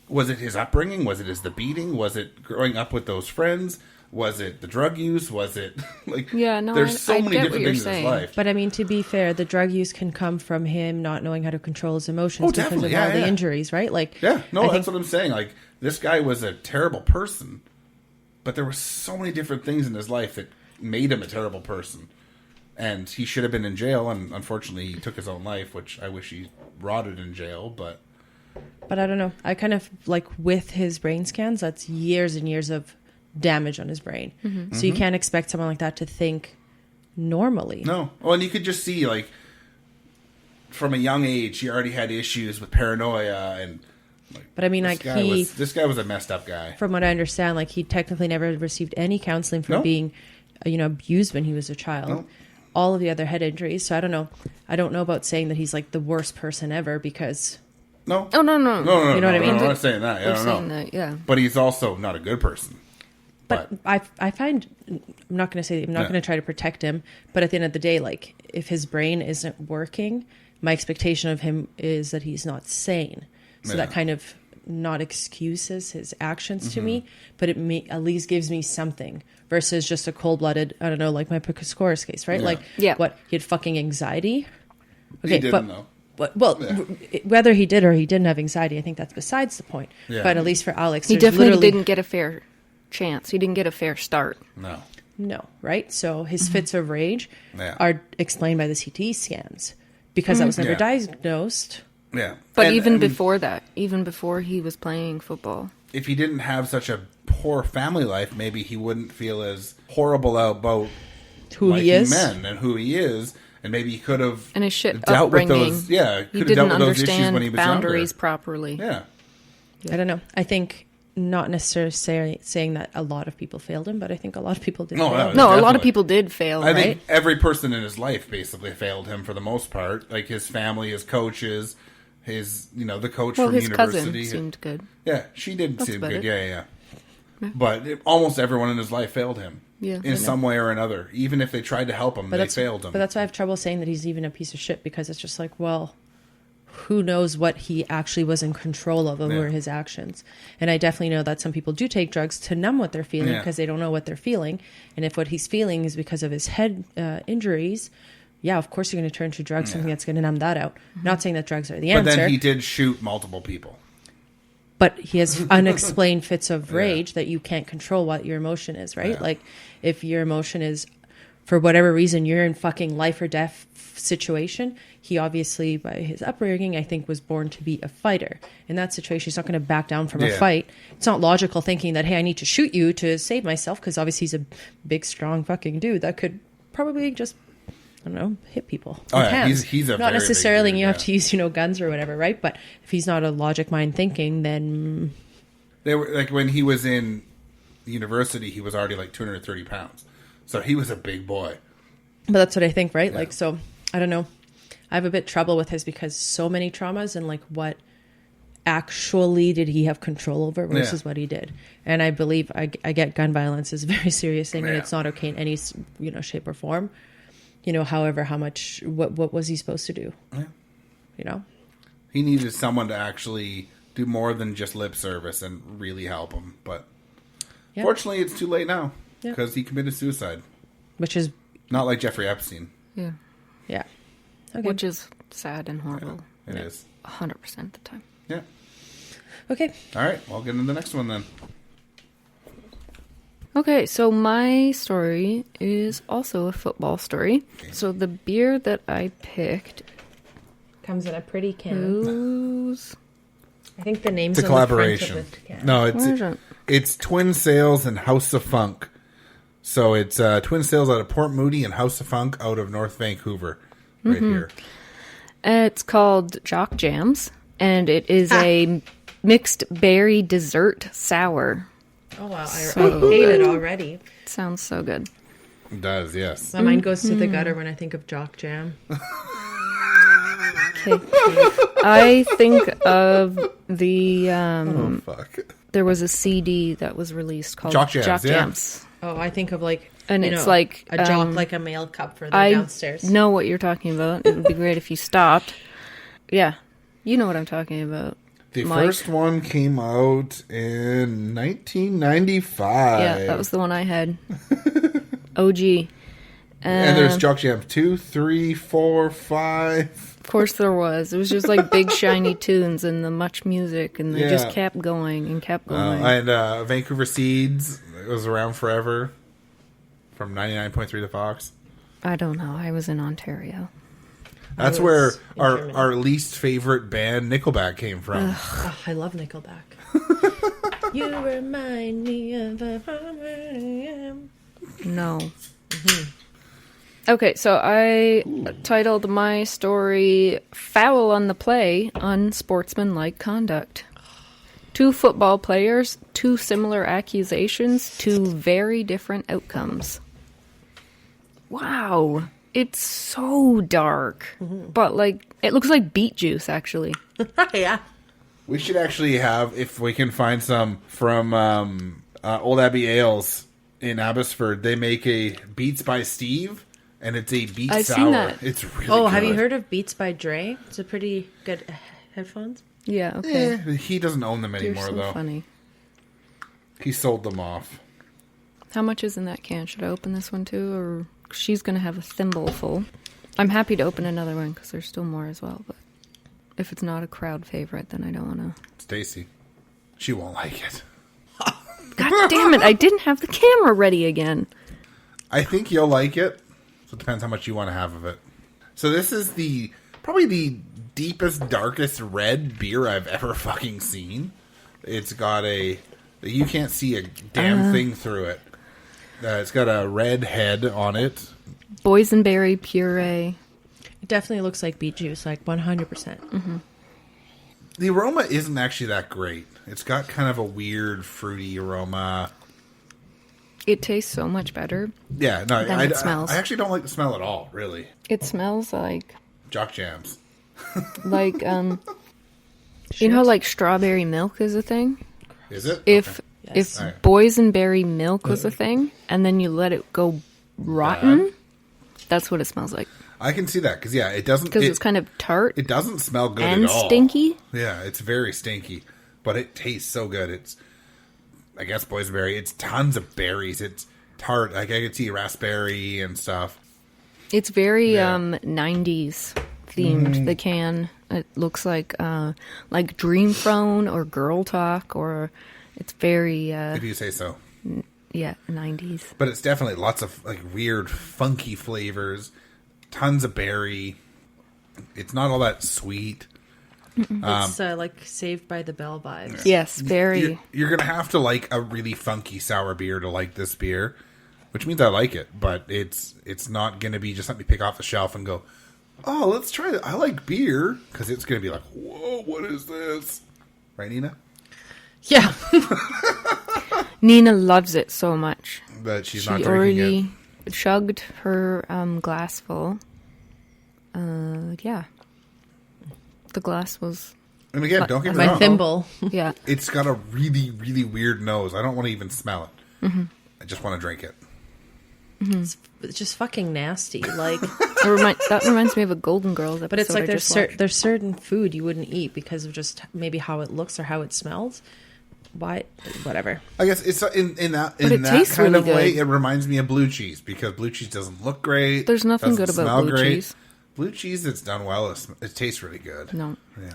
his upbringing? Was it the beating? Was it growing up with those friends? Was it the drug use? Was it like... Yeah, no, there's so I many get different what things you're in his saying. life. But I mean, to be fair, the drug use can come from him not knowing how to control his emotions because of all the injuries, right? Like, that's what I'm saying. Like, this guy was a terrible person, but there were so many different things in his life that made him a terrible person. And he should have been in jail, and unfortunately he took his own life, which I wish he rotted in jail, but But I don't know. I kind of like with his brain scans, that's years and years of damage on his brain. So you can't expect someone like that to think normally. No. Well, and you could just see, like, from a young age, he already had issues with paranoia and. Like, but I mean, like this guy was a messed up guy. From what I understand, like he technically never received any counseling for being, abused when he was a child. No. All of the other head injuries. So I don't know. I don't know about saying that he's like the worst person ever because. No. Oh no. You know what I mean? I'm not saying that. I don't know. Yeah. But he's also not a good person. But I find I'm not going to try to protect him. But at the end of the day, like if his brain isn't working, my expectation of him is that he's not sane. So that kind of not excuses his actions to me, but it at least gives me something versus just a cold-blooded, I don't know, like my Pistorius case, right? What, he had fucking anxiety? Okay, he didn't, though. Whether he did or he didn't have anxiety, I think that's besides the point. Yeah. But at least for Alex, he definitely didn't get a fair chance. He didn't get a fair start. No, right? So his fits of rage are explained by the CT scans because that was never diagnosed. Yeah. But before that, even before he was playing football. If he didn't have such a poor family life, maybe he wouldn't feel as horrible about who he is and who he is. And maybe he could have and his shit dealt upbringing. With those. Yeah, he didn't understand boundaries properly. Yeah. I don't know. I think not necessarily saying that a lot of people failed him, but I think a lot of people did. No, a lot of people did fail. I think every person in his life basically failed him for the most part. Like his family, his coaches. His, the coach from his university. Cousin seemed good. Yeah, she did seem good. Yeah. But almost everyone in his life failed him. Yeah, in some way or another. Even if they tried to help him, they failed him. But that's why I have trouble saying that he's even a piece of shit because it's just like, well, who knows what he actually was in control of over his actions. And I definitely know that some people do take drugs to numb what they're feeling because they don't know what they're feeling. And if what he's feeling is because of his head injuries, of course you're going to turn to drugs, something that's going to numb that out. Not saying that drugs are the answer. But then he did shoot multiple people. But he has unexplained fits of rage that you can't control what your emotion is, right? Yeah. Like if your emotion is, for whatever reason, you're in fucking life or death situation. He obviously, by his upbringing, I think was born to be a fighter. In that situation, he's not going to back down from a fight. It's not logical thinking that, hey, I need to shoot you to save myself because obviously he's a big, strong fucking dude that could probably just... I don't know, hit people. He's a not very necessarily big dude, you have to use, guns or whatever, right? But if he's not a logic mind thinking, then they were like when he was in university, he was already like 230 pounds, so he was a big boy. But that's what I think, right? Like, so I don't know. I have a bit trouble with his because so many traumas and like what actually did he have control over versus what he did. And I believe I get gun violence is a very serious thing and it's not okay in any shape or form. However, how much, what was he supposed to do? Yeah. He needed someone to actually do more than just lip service and really help him. But fortunately, it's too late now because he committed suicide. Which is... Not like Jeffrey Epstein. Yeah. Yeah. Okay. Which is sad and horrible. It is. 100% the time. Yeah. Okay. All right. Well, I'll get into the next one then. Okay, so my story is also a football story. So the beer that I picked comes in a pretty can. I think the name's it's a collaboration. On the front of the can. No, it's Twin Sails and House of Funk. So it's Twin Sails out of Port Moody and House of Funk out of North Vancouver, right here. It's called Jock Jams, and it is a mixed berry dessert sour. Oh, wow. I hate it already. Sounds so good. It does, yes. My mind goes to the gutter when I think of Jock Jam. Okay. I think of the... oh, fuck. There was a CD that was released called Jock Jams. Jams. Oh, I think of like... And it's like... a jock, like a male cup for the downstairs. I know what you're talking about. It would be great if you stopped. Yeah. You know what I'm talking about. The first one came out in 1995. Yeah, that was the one I had. OG. And there's Jock Jam 2, 3, 4, 5. Of course there was. It was just like big shiny tunes and the much music, and they just kept going and kept going. And Vancouver Seeds, it was around forever. From 99.3 to Fox. I don't know. I was in Ontario. That's where our least favorite band, Nickelback, came from. Oh, I love Nickelback. You remind me of a No. Okay, so I titled my story Foul on the Play, Unsportsmanlike Conduct. 2 football players, 2 similar accusations, 2 very different outcomes. Wow. It's so dark. But, like, it looks like beet juice, actually. Yeah. We should actually have, if we can find some from Old Abbey Ales in Abbotsford, they make a Beats by Steve, and it's a beet I've sour. seen that. It's really Oh, good. have you heard of Beats by Dre? It's a pretty good headphones. Yeah, okay. He doesn't own them You're anymore, so though. funny. He sold them off. How much is in that can? Should I open this one too, or she's gonna have a thimble full? I'm happy to open another one because there's still more as well. But if it's not a crowd favorite, then I don't want to. Stacy, she won't like it. God damn it! I didn't have the camera ready again. I think you'll like it. So it depends how much you want to have of it. So this is probably the deepest, darkest red beer I've ever fucking seen. It's got you can't see a damn thing through it. It's got a red head on it. Boysenberry puree. It definitely looks like beet juice, like 100%. Mm-hmm. The aroma isn't actually that great. It's got kind of a weird fruity aroma. It tastes so much better. Yeah, no, than it smells. I actually don't like the smell at all, really. It smells like Jock Jams. you know, like strawberry milk is a thing. Is it? If Okay. if Alright. boysenberry milk was a thing, and then you let it go rotten, that's what it smells like. I can see that because it doesn't. Because it's kind of tart It doesn't smell good and at all. stinky. Yeah, it's very stinky, but it tastes so good. It's, I guess, boysenberry. It's tons of berries. It's tart. Like I could see raspberry and stuff. It's very Yeah. 90s themed. The can, it looks like Dream Phone or Girl Talk, or it's very If you say so. 90s. But it's definitely lots of like weird, funky flavors. Tons of berry. It's not all that sweet. It's like Saved by the Bell vibes. Yes, very. You're gonna have to like a really funky sour beer to like this beer, which means I like it. But it's not gonna be just let me pick off the shelf and go, oh, let's try it. I like beer, because it's gonna be like, whoa, what is this? Right, Nina? Yeah. Nina loves it so much. But she's She not drinking already chugged her glass full. Yeah. The glass was, it. And again, don't get me My wrong. thimble. yeah. It's got a really, really weird nose. I don't want to even smell it. Mm-hmm. I just want to drink it. It's just fucking nasty. Like, That reminds me of a Golden Girls episode. but it's like I there's just watched. there's certain food you wouldn't eat because of just maybe how it looks or how it smells. Why? Whatever. I guess it's in that But it that tastes kind really of way. good. It reminds me of blue cheese because blue cheese doesn't look great. There's nothing doesn't good about smell blue great. cheese. Blue cheese that's done well, it tastes really good. No. Yeah.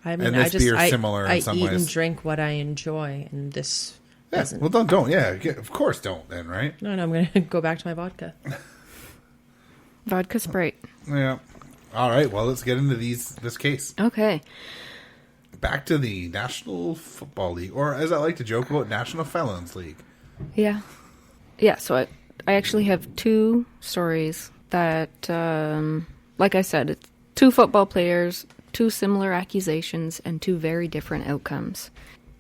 I mean, And this beer is similar in I some eat ways. and drink what I enjoy, and this Yeah. doesn't. Well, don't. Yeah. Of course, don't then, right? No, I'm going to go back to my vodka. Vodka Sprite. Yeah. All right. Well, let's get into this case. Okay. Back to the National Football League, or as I like to joke about, National Felons League. Yeah. Yeah, so I actually have 2 stories that, like I said, it's 2 football players, 2 similar accusations, and 2 very different outcomes.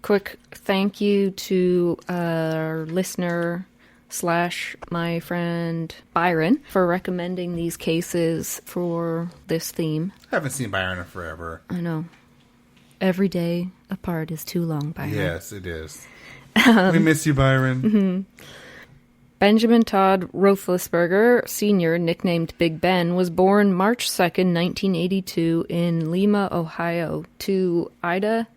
Quick thank you to our listener / my friend Byron for recommending these cases for this theme. I haven't seen Byron in forever. I know. Every day apart is too long, Byron. Yes, it is. We miss you, Byron. Mm-hmm. Benjamin Todd Roethlisberger, Sr., nicknamed Big Ben, was born March 2nd, 1982 in Lima, Ohio, to Ida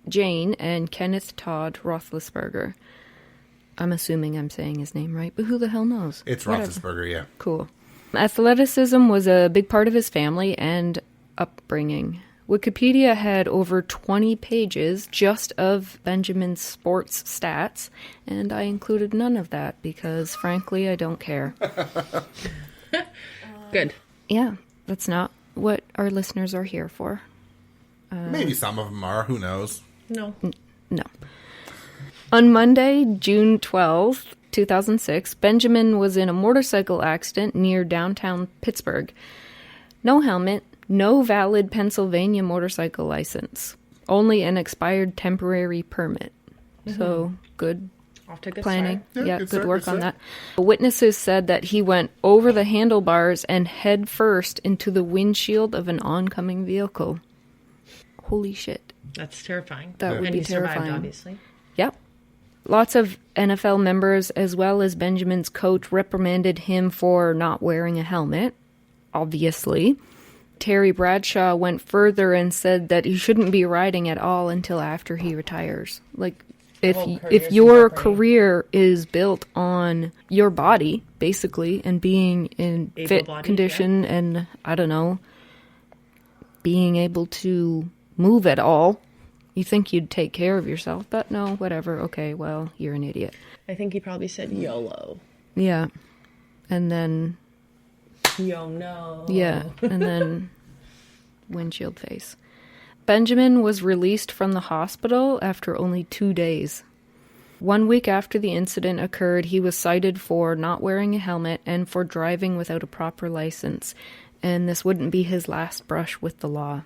Jane and Kenneth Todd Roethlisberger. I'm assuming I'm saying his name right, but who the hell knows? It's Whatever. Roethlisberger, yeah. Cool. Athleticism was a big part of his family and upbringing. Wikipedia had over 20 pages just of Benjamin's sports stats, and I included none of that because, frankly, I don't care. Good. Yeah, that's not what our listeners are here for. Maybe some of them are. Who knows? No. No. On Monday, June 12th, 2006, Benjamin was in a motorcycle accident near downtown Pittsburgh. No helmet, no valid Pennsylvania motorcycle license, only an expired temporary permit. So, good Off to a good planning. start. Yeah, good good start, work good on start. that. Witnesses said that he went over the handlebars and head first into the windshield of an oncoming vehicle. Holy shit. That's terrifying. That would and be he survived, terrifying. obviously. Yep. Lots of NFL members, as well as Benjamin's coach, reprimanded him for not wearing a helmet, obviously. Terry Bradshaw went further and said that he shouldn't be riding at all until after he retires. Like, whole career's if in your jeopardy. career is built on your body, basically, and being in fit Able-bodied, condition and, I don't know, being able to move at all, you think you'd take care of yourself, but no, whatever. Okay, well, you're an idiot. I think he probably said YOLO. Yeah. And then, Yo, no. yeah, and then windshield face. Benjamin was released from the hospital after only 2 days. 1 week after the incident occurred, he was cited for not wearing a helmet and for driving without a proper license, and this wouldn't be his last brush with the law.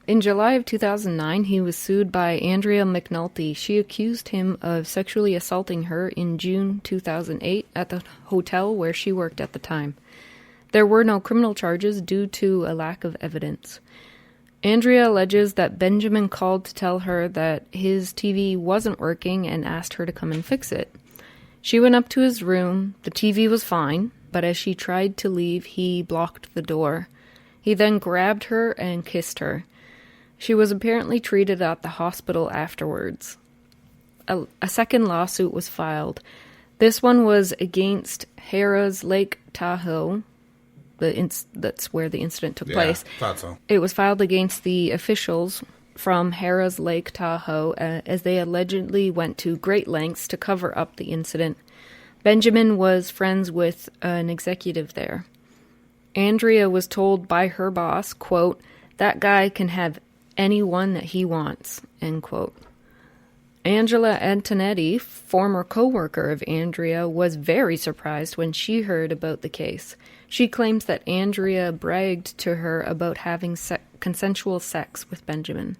In July of 2009, he was sued by Andrea McNulty. She accused him of sexually assaulting her in June 2008 at the hotel where she worked at the time. There were no criminal charges due to a lack of evidence. Andrea alleges that Benjamin called to tell her that his TV wasn't working and asked her to come and fix it. She went up to his room. The TV was fine, but as she tried to leave, he blocked the door. He then grabbed her and kissed her. She was apparently treated at the hospital afterwards. A second lawsuit was filed. This one was against Harrah's Lake Tahoe. That's where the incident took place. Thought so. It was filed against the officials from Harrah's Lake Tahoe as they allegedly went to great lengths to cover up the incident. Benjamin was friends with an executive there. Andrea was told by her boss, quote, "That guy can have anyone that he wants," end quote. Angela Antonetti, former co-worker of Andrea, was very surprised when she heard about the case. She claims that Andrea bragged to her about having consensual sex with Benjamin.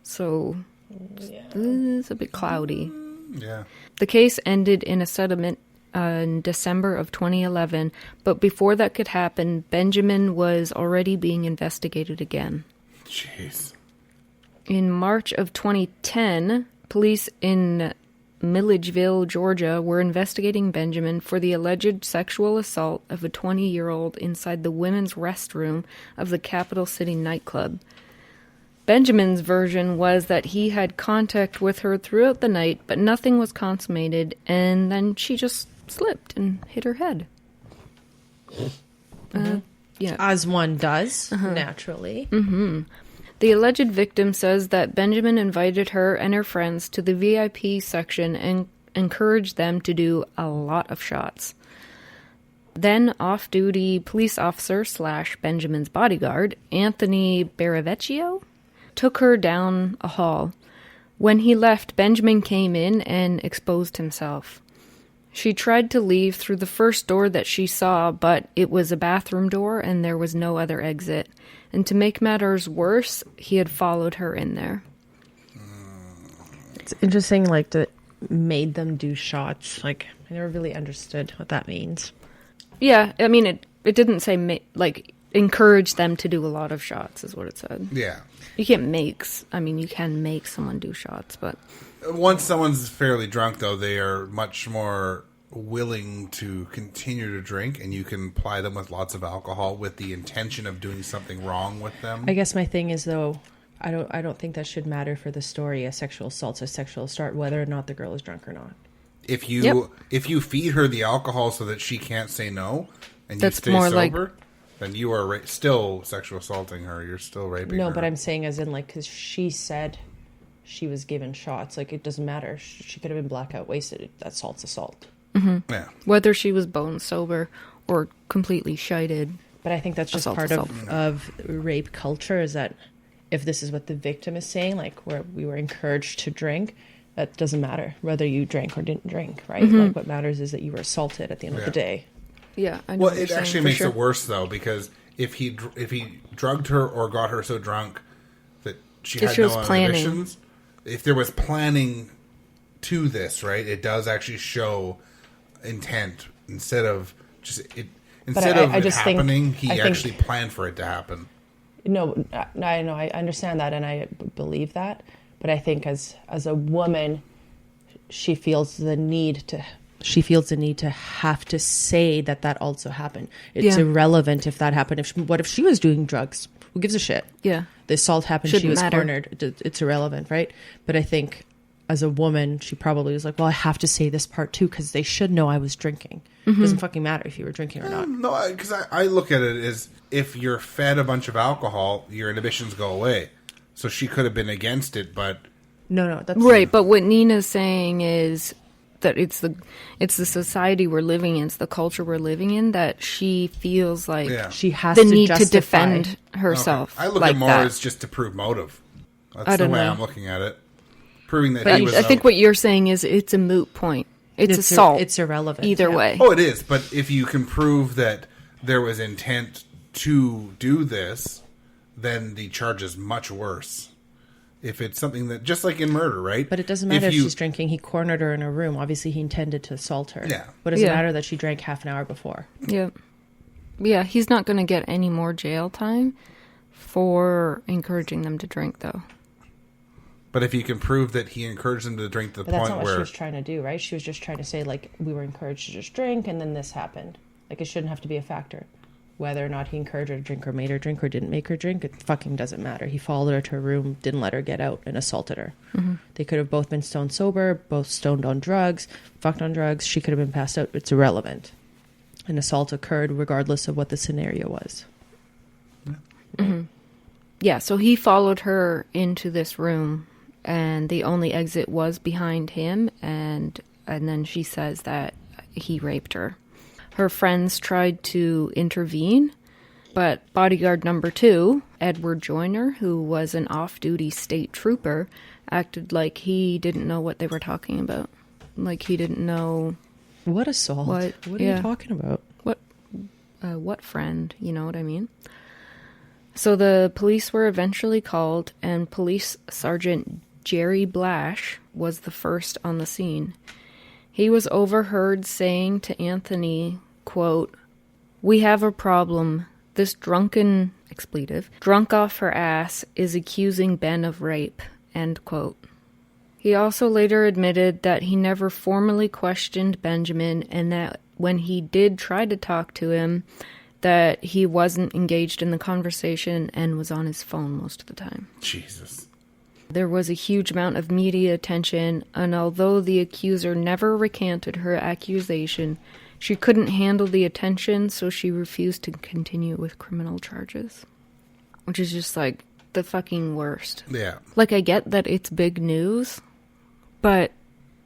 So, it's a bit cloudy. Yeah. The case ended in a settlement in December of 2011, but before that could happen, Benjamin was already being investigated again. Jeez. In March of 2010, police in Milledgeville, Georgia, were investigating Benjamin for the alleged sexual assault of a 20-year-old inside the women's restroom of the Capital City nightclub. Benjamin's version was that he had contact with her throughout the night, but nothing was consummated, and then she just slipped and hit her head. Yeah. As one does, naturally. The alleged victim says that Benjamin invited her and her friends to the VIP section and encouraged them to do a lot of shots. Then off-duty police officer / Benjamin's bodyguard, Anthony Baravecchio, took her down a hall. When he left, Benjamin came in and exposed himself. She tried to leave through the first door that she saw, but it was a bathroom door and there was no other exit. And to make matters worse, he had followed her in there. It's interesting, like, that made them do shots. Like, I never really understood what that means. Yeah, I mean, it didn't say, encourage them to do a lot of shots, is what it said. Yeah. You can't you can make someone do shots, but... Once someone's fairly drunk, though, they are much more willing to continue to drink, and you can ply them with lots of alcohol with the intention of doing something wrong with them. I guess my thing is, though, I don't think that should matter for the story. A sexual assault's a sexual assault, whether or not the girl is drunk or not. If you feed her the alcohol so that she can't say no, and you stay sober, then you are still sexual assaulting her. You're still raping her. No, but I'm saying as in, like, because she said she was given shots. Like, it doesn't matter. She could have been blackout wasted. That's assault. Mm-hmm. Yeah. Whether she was bone sober or completely shited. But I think that's just part of rape culture, is that if this is what the victim is saying, like where we were encouraged to drink, that doesn't matter whether you drank or didn't drink, right? Like what matters is that you were assaulted at the end of the day. Yeah, I know. Well, it actually makes it worse though, because if he drugged her or got her so drunk that she had no inhibitions, if there was planning to this, right, it does actually show intent instead of just it. Instead of it happening, he actually planned for it to happen. No, I know, I understand that, and I believe that. But I think as a woman, she feels the need to have to say that also happened. It's irrelevant if that happened. What if she was doing drugs? Who gives a shit? Yeah, the assault happened. She was cornered. It's irrelevant, right? But I think as a woman, she probably was like, well, I have to say this part too because they should know I was drinking. It doesn't fucking matter if you were drinking or not. No, because I look at it as if you're fed a bunch of alcohol, your inhibitions go away. So she could have been against it, but... No, that's... Right, but what Nina's saying is that it's the society we're living in, it's the culture we're living in, that she feels like she has the to need justify. to defend herself. Okay. I look at more as just to prove motive. That's the way I'm looking at it. Proving that he was... I think what you're saying is it's a moot point. It's assault. It's irrelevant. Either way. Oh, it is. But if you can prove that there was intent to do this, then the charge is much worse. If it's something that, just like in murder, right? But it doesn't matter if she's drinking. He cornered her in a room. Obviously, he intended to assault her. Yeah. What does it matter that she drank half an hour before? Yeah. Yeah, he's not going to get any more jail time for encouraging them to drink, though. But if you can prove that he encouraged them to drink to the point where... That's not what she was trying to do, right? She was just trying to say, like, we were encouraged to just drink, and then this happened. Like, it shouldn't have to be a factor. Whether or not he encouraged her to drink or made her drink or didn't make her drink, it fucking doesn't matter. He followed her to her room, didn't let her get out, and assaulted her. They could have both been stone sober, both stoned on drugs, fucked on drugs. She could have been passed out. It's irrelevant. An assault occurred regardless of what the scenario was. Yeah, so he followed her into this room, and the only exit was behind him, and then she says that he raped her. Her friends tried to intervene, but bodyguard number 2, Edward Joyner, who was an off-duty state trooper, acted like he didn't know what they were talking about. Like he didn't know... What assault? What are you talking about? What friend? You know what I mean? So the police were eventually called, and Police Sergeant Jerry Blash was the first on the scene. He was overheard saying to Anthony, quote, "We have a problem. This drunken," expletive, "drunk off her ass is accusing Ben of rape," end quote. He also later admitted that he never formally questioned Benjamin, and that when he did try to talk to him, that he wasn't engaged in the conversation and was on his phone most of the time. Jesus. There was a huge amount of media attention, and although the accuser never recanted her accusation, she couldn't handle the attention, so she refused to continue with criminal charges. Which is just, like, the fucking worst. Yeah. Like, I get that it's big news, but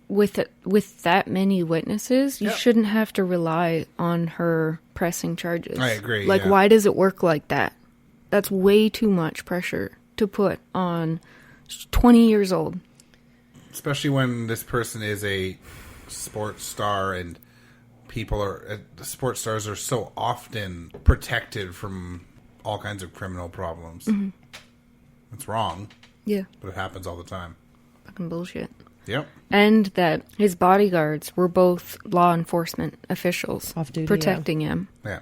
with that many witnesses, you shouldn't have to rely on her pressing charges. I agree, Like, why does it work like that? That's way too much pressure to put on 20 years old. Especially when this person is a sports star, and sports stars are so often protected from all kinds of criminal problems. It's wrong. Yeah. But it happens all the time. Fucking bullshit. Yep. And that his bodyguards were both law enforcement officials off duty, protecting him. Yeah.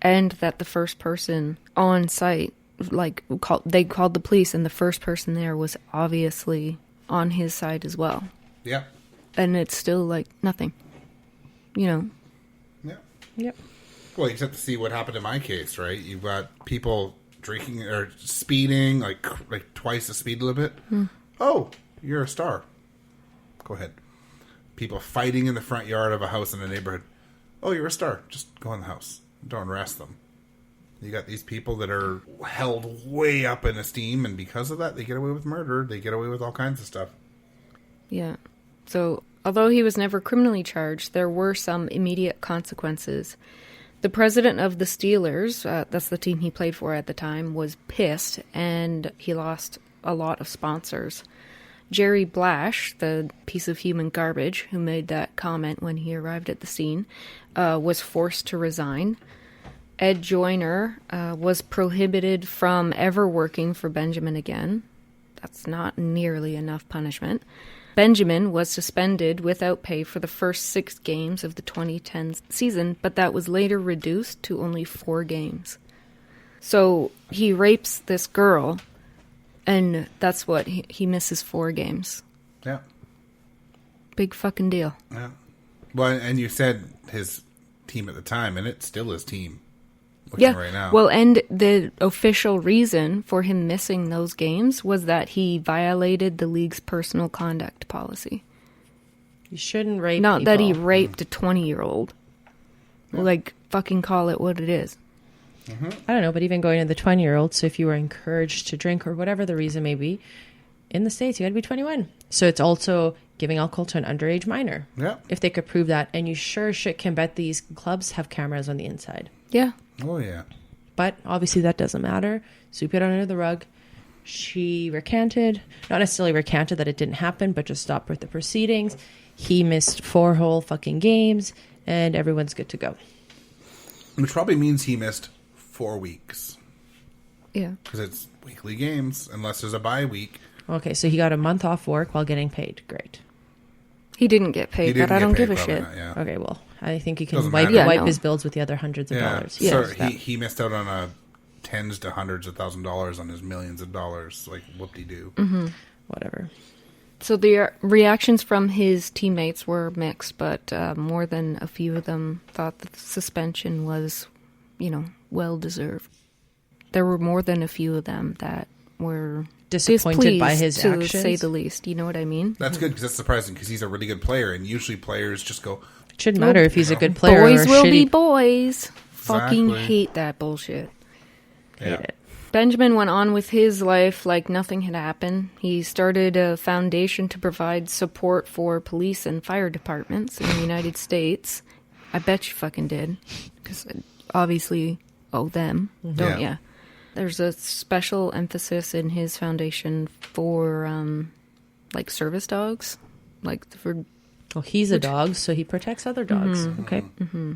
And that the first person on site, they called the police, and the first person there was obviously on his side as well. Yeah. And it's still like nothing. You know. Yeah. Yep. Well, you just have to see what happened in my case, right? You've got people drinking or speeding, like twice the speed limit. Oh, you're a star. Go ahead. People fighting in the front yard of a house in a neighborhood. Oh, you're a star. Just go in the house. Don't arrest them. You got these people that are held way up in esteem, and because of that, they get away with murder. They get away with all kinds of stuff. Yeah. So, although he was never criminally charged, there were some immediate consequences. The president of the Steelers, that's the team he played for at the time, was pissed, and he lost a lot of sponsors. Jerry Blash, the piece of human garbage who made that comment when he arrived at the scene, was forced to resign. Ed Joyner was prohibited from ever working for Benjamin again. That's not nearly enough punishment. Benjamin was suspended without pay for the first 6 games of the 2010 season, but that was later reduced to only 4 games. So he rapes this girl, and that's what, he misses 4 games. Yeah. Big fucking deal. Yeah. Well, and you said his team at the time, and it's still his team. Right now. Well, and the official reason for him missing those games was that he violated the league's personal conduct policy. You shouldn't rape Not people. that he raped a 20-year-old. Yeah. Like, fucking call it what it is. Mm-hmm. I don't know, but even going to the 20-year-old, so if you were encouraged to drink or whatever the reason may be, in the States, you had to be 21. So it's also giving alcohol to an underage minor. Yeah. If they could prove that. And you sure shit can bet these clubs have cameras on the inside. Yeah. Oh, yeah. But obviously that doesn't matter. Sweep it under the rug. She recanted. Not necessarily recanted that it didn't happen, but just stopped with the proceedings. He missed 4 whole fucking games, and everyone's good to go. Which probably means he missed 4 weeks. Yeah. Because it's weekly games, unless there's a bye week. Okay, so he got a month off work while getting paid. Great. He didn't get paid, but I don't give a shit. Not, yeah. Okay, well, I think he can Doesn't wipe matter. his bills with the other hundreds of dollars. Yeah. Yes. So he missed out on a tens to hundreds of $1,000s on his millions of dollars. Like, whoop-de-doo. Mm-hmm. Whatever. So the reactions from his teammates were mixed, but more than a few of them thought that the suspension was, well-deserved. There were more than a few of them that were disappointed by his to actions, say the least. You know what I mean? That's good, because that's surprising, because he's a really good player, and usually players just go... It shouldn't matter if he's a good player boys or will shitty. be boys. Fucking Exactly. hate that bullshit. Yeah. Hate it. Benjamin went on with his life like nothing had happened. He started a foundation to provide support for police and fire departments in the United States. I bet you fucking did, because I obviously owe them, don't ya? There's a special emphasis in his foundation for, service dogs. Well, he's a dog, so he protects other dogs. Mm-hmm. Okay. Mm-hmm.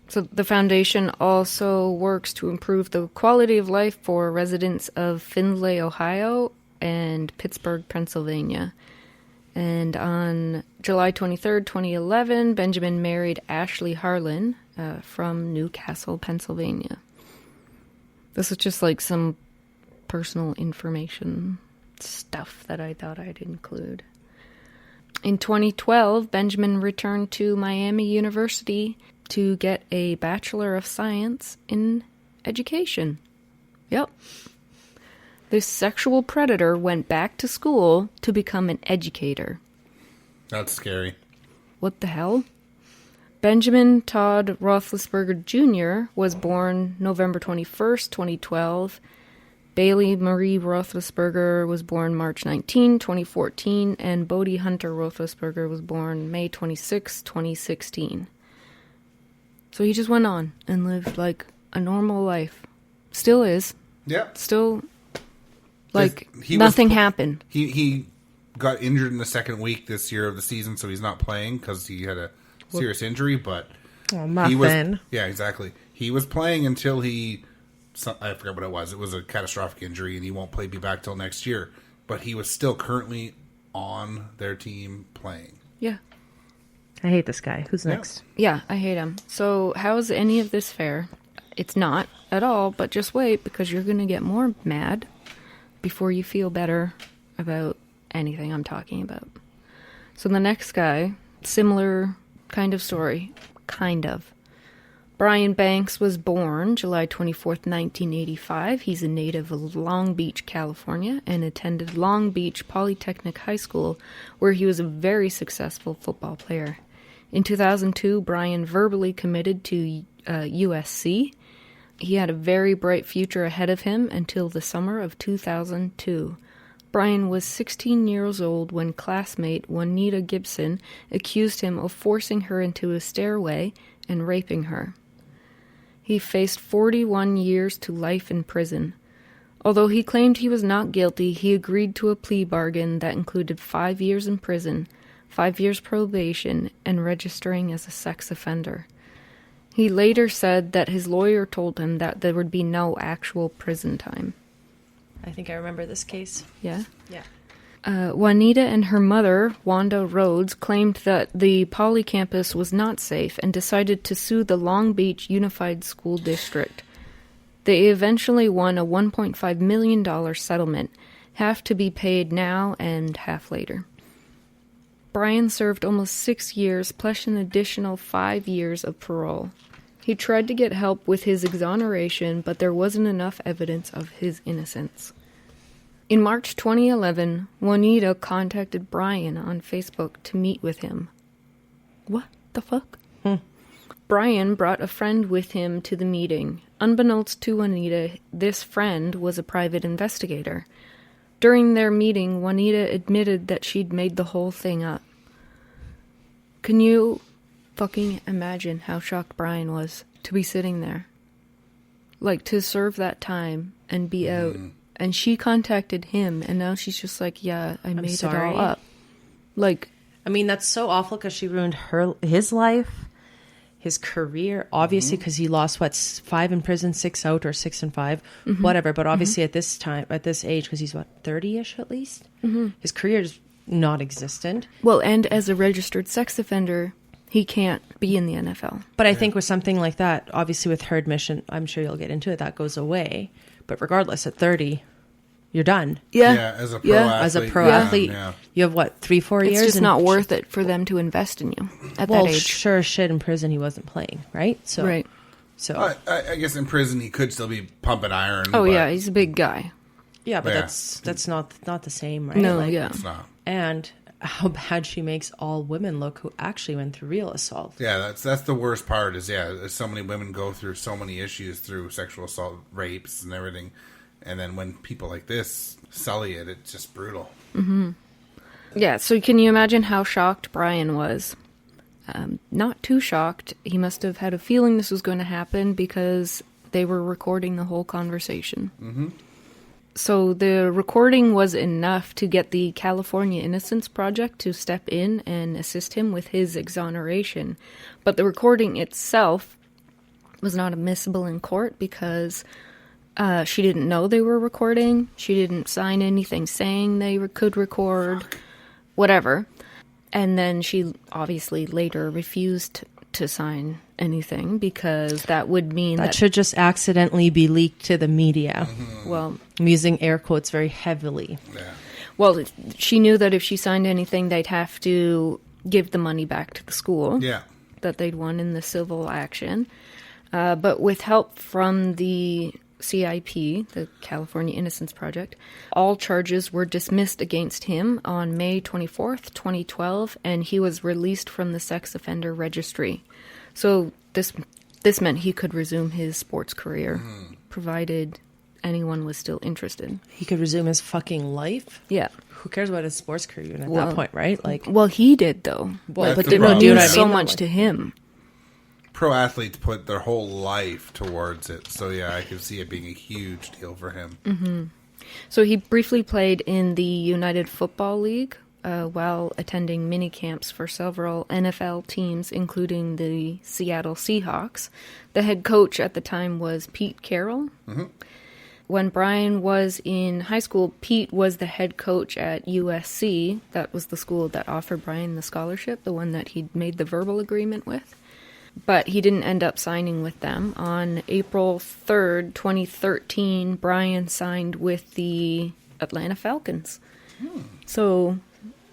So the foundation also works to improve the quality of life for residents of Findlay, Ohio, and Pittsburgh, Pennsylvania. And on July 23rd, 2011, Benjamin married Ashley Harlan from Newcastle, Pennsylvania. This is just like some personal information stuff that I thought I'd include. In 2012, Benjamin returned to Miami University to get a Bachelor of Science in Education. Yep. This sexual predator went back to school to become an educator. That's scary. What the hell? Benjamin Todd Roethlisberger Jr. was born November 21st, 2012. Bailey Marie Roethlisberger was born March 19, 2014. And Bodie Hunter Roethlisberger was born May 26, 2016. So he just went on and lived like a normal life. Still is. Yeah. Still, nothing happened. He got injured in the second week this year of the season, so he's not playing because he had a serious injury, but muffin. he was, yeah, exactly. He was playing until I forgot what it was. It was a catastrophic injury, and he won't be back till next year. But he was still currently on their team playing. Yeah. I hate this guy. Who's next? Yeah, I hate him. So how is any of this fair? It's not at all, but just wait, because you're going to get more mad before you feel better about anything I'm talking about. So the next guy, similar kind of story. Kind of. Brian Banks was born July 24th, 1985. He's a native of Long Beach, California, and attended Long Beach Polytechnic High School, where he was a very successful football player. In 2002, Brian verbally committed to USC. He had a very bright future ahead of him until the summer of 2002. Brian was 16 years old when classmate Juanita Gibson accused him of forcing her into a stairway and raping her. He faced 41 years to life in prison. Although he claimed he was not guilty, he agreed to a plea bargain that included 5 years in prison, 5 years probation, and registering as a sex offender. He later said that his lawyer told him that there would be no actual prison time. I think I remember this case. Yeah? Yeah. Juanita and her mother, Wanda Rhodes, claimed that the Poly campus was not safe and decided to sue the Long Beach Unified School District. They eventually won a $1.5 million settlement, half to be paid now and half later. Brian served almost 6 years plus an additional 5 years of parole. He tried to get help with his exoneration, but there wasn't enough evidence of his innocence. In March 2011, Juanita contacted Brian on Facebook to meet with him. What the fuck? Brian brought a friend with him to the meeting. Unbeknownst to Juanita, this friend was a private investigator. During their meeting, Juanita admitted that she'd made the whole thing up. Can you fucking imagine how shocked Brian was to be sitting there? Like, to serve that time and be out. And she contacted him, and now she's just like, yeah, I made it all up. Like, I mean, that's so awful because she ruined his life, his career, obviously, because he lost, 5 in prison, 6 out, or 6 and 5, whatever. But obviously at this time, at this age, because he's, 30-ish at least? His career is not existent. well, and as a registered sex offender, he can't be in the NFL. But I think with something like that, obviously with her admission, I'm sure you'll get into it, that goes away. But regardless, at 30, you're done. Yeah. As a pro athlete. As a pro athlete, you have, 3-4 years? It's just not worth it for them to invest in you at that age. Sure as shit in prison he wasn't playing, right? So, Right. So, I guess in prison he could still be pumping iron. Oh, but yeah, he's a big guy. yeah, but Yeah. that's not the same, right? No, Like, yeah. It's not. And how bad she makes all women look who actually went through real assault. Yeah, that's the worst part is, so many women go through so many issues through sexual assault, rapes, and everything. And then when people like this sully it, it's just brutal. Yeah, so can you imagine how shocked Brian was? Not too shocked. He must have had a feeling this was going to happen because they were recording the whole conversation. So the recording was enough to get the California Innocence Project to step in and assist him with his exoneration. But the recording itself was not admissible in court because she didn't know they were recording. She didn't sign anything saying they could record, whatever. And then she obviously later refused to sign anything because that would mean That should just accidentally be leaked to the media. well, I'm using air quotes very heavily. Yeah. well, she knew that if she signed anything, they'd have to give the money back to the school Yeah. that they'd won in the civil action. But with help from the CIP, the California Innocence Project, all charges were dismissed against him on May 24th, 2012, and he was released from the sex offender registry. So this meant he could resume his sports career, provided anyone was still interested. He could resume his fucking life. Yeah. Who cares about his sports career at Well, that point, right? Like, Well, he did, though. Well, but that's the it problem. mean Yeah. so Like- much to him. Pro athletes put their whole life towards it. So, yeah, I can see it being a huge deal for him. So he briefly played in the United Football League while attending mini camps for several NFL teams, including the Seattle Seahawks. The head coach at the time was Pete Carroll. When Brian was in high school, Pete was the head coach at USC. That was the school that offered Brian the scholarship, the one that he'd made the verbal agreement with. But he didn't end up signing with them. On April 3rd, 2013, Brian signed with the Atlanta Falcons. So,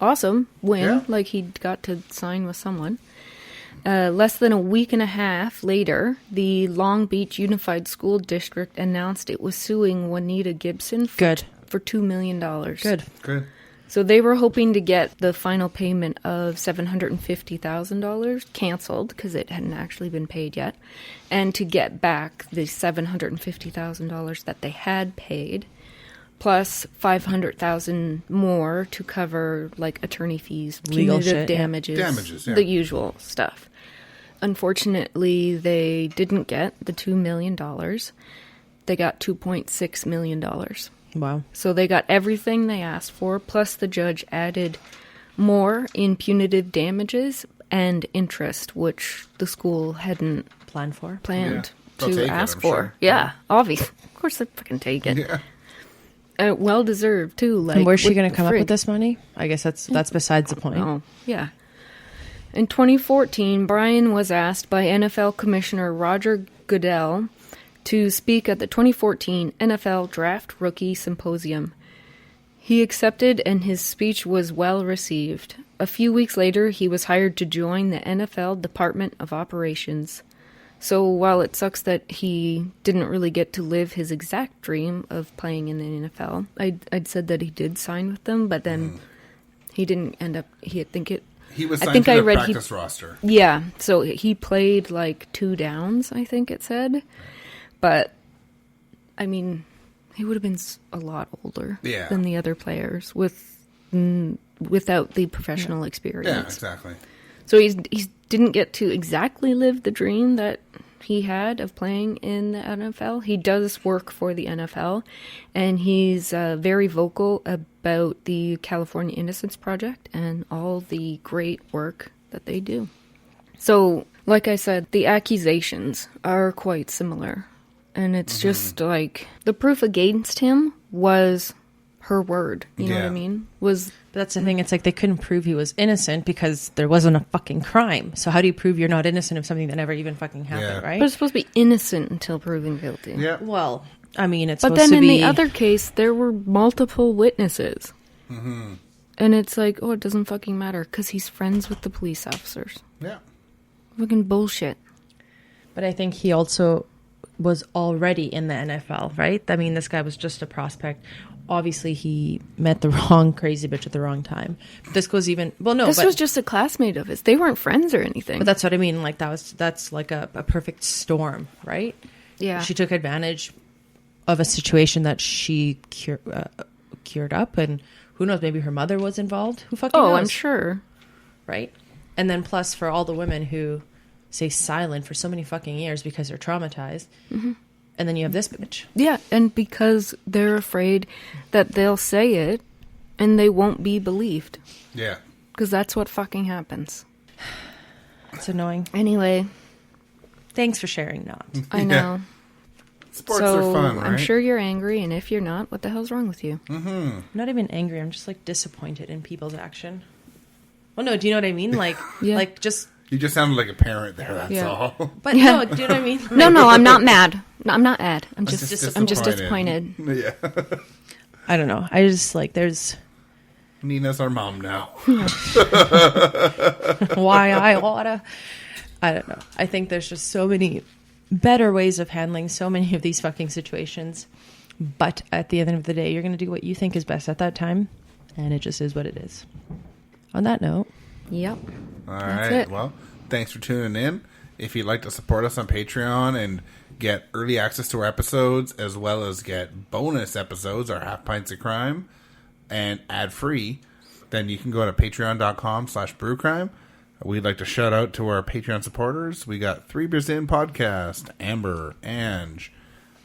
awesome win. Yeah. Like, he got to sign with someone. Less than a week and a half later, the Long Beach Unified School District announced it was suing Juanita Gibson for $2 million. good. Good. So they were hoping to get the final payment of $750,000 canceled because it hadn't actually been paid yet, and to get back the $750,000 that they had paid, plus $500,000 more to cover like attorney fees, Legal punitive shit, yeah. damages, Damages, yeah. the usual stuff. Unfortunately, they didn't get the $2 million. They got $2.6 million. Wow. So they got everything they asked for, plus the judge added more in punitive damages and interest, which the school hadn't Planned for? planned They'll to take it, ask I'm for. sure. Yeah, obvious. Of course they fucking take it. Yeah. Well deserved too. Like, And where's she what going the to come up frig? with this money? I guess that's besides the point. Oh, yeah. In 2014, Brian was asked by NFL Commissioner Roger Goodell to speak at the 2014 NFL Draft Rookie Symposium. He accepted, and his speech was well received. A few weeks later, he was hired to join the NFL Department of Operations. So while it sucks that he didn't really get to live his exact dream of playing in the NFL, I'd said that he did sign with them, but then he didn't end up. He was I signed think to I the read practice roster. Yeah, so he played like 2 downs, I think it said. But, I mean, he would have been a lot older than the other players without the professional experience. Yeah, exactly. So he didn't get to exactly live the dream that he had of playing in the NFL. He does work for the NFL, and he's very vocal about the California Innocence Project and all the great work that they do. So, like I said, the accusations are quite similar. And it's just like, the proof against him was her word. You know what I mean? But that's the thing. It's like they couldn't prove he was innocent because there wasn't a fucking crime. So how do you prove you're not innocent of something that never even fucking happened, right? But it's supposed to be innocent until proven guilty. Yeah. Well, I mean, it's But supposed then to in be... the other case, there were multiple witnesses. And it's like, oh, it doesn't fucking matter because he's friends with the police officers. Yeah. Fucking bullshit. But I think he also was already in the NFL, right? I mean, this guy was just a prospect. Obviously, he met the wrong crazy bitch at the wrong time. But this goes even... Well, no, This was just a classmate of his. They weren't friends or anything. But that's what I mean. Like, that's like a perfect storm, right? Yeah. She took advantage of a situation that she cured up, and who knows, maybe her mother was involved. Who fucking knows? Oh, I'm sure. Right? And then plus for all the women who stay silent for so many fucking years because they're traumatized. And then you have this bitch. Yeah, and because they're afraid that they'll say it and they won't be believed. Yeah. Because that's what fucking happens. It's annoying. Anyway. Thanks for sharing, Not. I know. Sports are fun, right? I'm sure you're angry, and if you're not, what the hell's wrong with you? I'm not even angry. I'm just, like, disappointed in people's action. Well, no, do you know what I mean? Like, like just... You just sounded like a parent there, that's all. But no, do you know what I mean? Like, No, I'm not mad. No, I'm not mad. I'm just disappointed. disappointed. Yeah. I don't know. I just, like, there's... Nina's our mom now. Why I oughta... I don't know. I think there's just so many better ways of handling so many of these fucking situations. But at the end of the day, you're going to do what you think is best at that time. And it just is what it is. On that note... Yep. All That's right. it. Well, thanks for tuning in. If you'd like to support us on Patreon and get early access to our episodes, as well as get bonus episodes, our Half Pints of Crime, and ad-free, then you can go to patreon.com/brewcrime. We'd like to shout out to our Patreon supporters. We got 3 Beers In Podcast, Amber, Ange,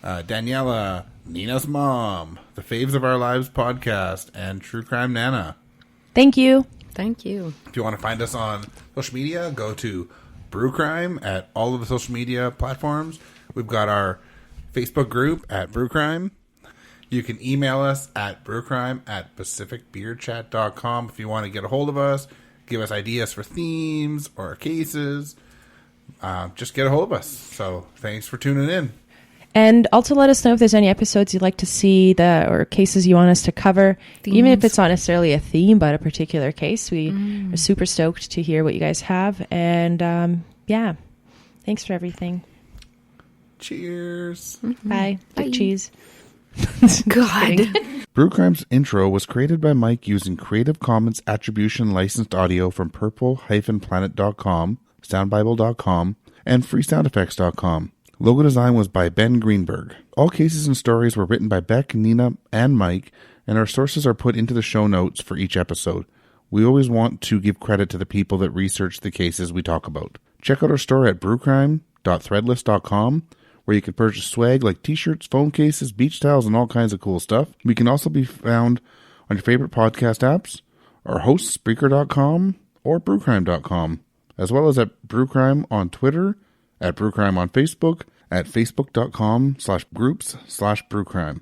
Daniela, Nina's mom, the Faves of Our Lives podcast, and True Crime Nana. Thank you. Thank you. If you want to find us on social media, go to Brew Crime at all of the social media platforms. We've got our Facebook group at Brew Crime. You can email us at brewcrime@pacificbeerchat.com if you want to get a hold of us, give us ideas for themes or cases. Just get a hold of us. So thanks for tuning in. And also let us know if there's any episodes you'd like to see or cases you want us to cover. Themes. Even if it's not necessarily a theme, but a particular case. We are super stoked to hear what you guys have. And yeah, thanks for everything. Cheers. Bye. Bye. Big cheese. God. Brew Crime's intro was created by Mike using Creative Commons Attribution licensed audio from purple-planet.com, soundbible.com, and freesoundeffects.com. Logo design was by Ben Greenberg. All cases and stories were written by Beck, Nina, and Mike, and our sources are put into the show notes for each episode. We always want to give credit to the people that research the cases we talk about. Check out our store at brewcrime.threadless.com, where you can purchase swag like t-shirts, phone cases, beach towels, and all kinds of cool stuff. We can also be found on your favorite podcast apps, our host, Spreaker.com, or brewcrime.com, as well as at Brewcrime on Twitter, at Brewcrime on Facebook, at facebook.com/groups/brewcrime.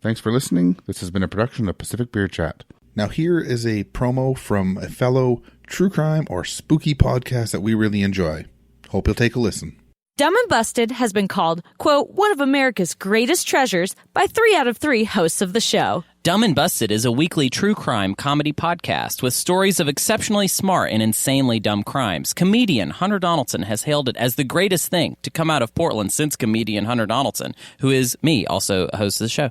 Thanks for listening. This has been a production of Pacific Beer Chat. Now here is a promo from a fellow true crime or spooky podcast that we really enjoy. Hope you'll take a listen. Dumb and Busted has been called, quote, one of America's greatest treasures by 3 out of 3 hosts of the show. Dumb and Busted is a weekly true crime comedy podcast with stories of exceptionally smart and insanely dumb crimes. Comedian Hunter Donaldson has hailed it as the greatest thing to come out of Portland since comedian Hunter Donaldson, who is me, also a host of the show.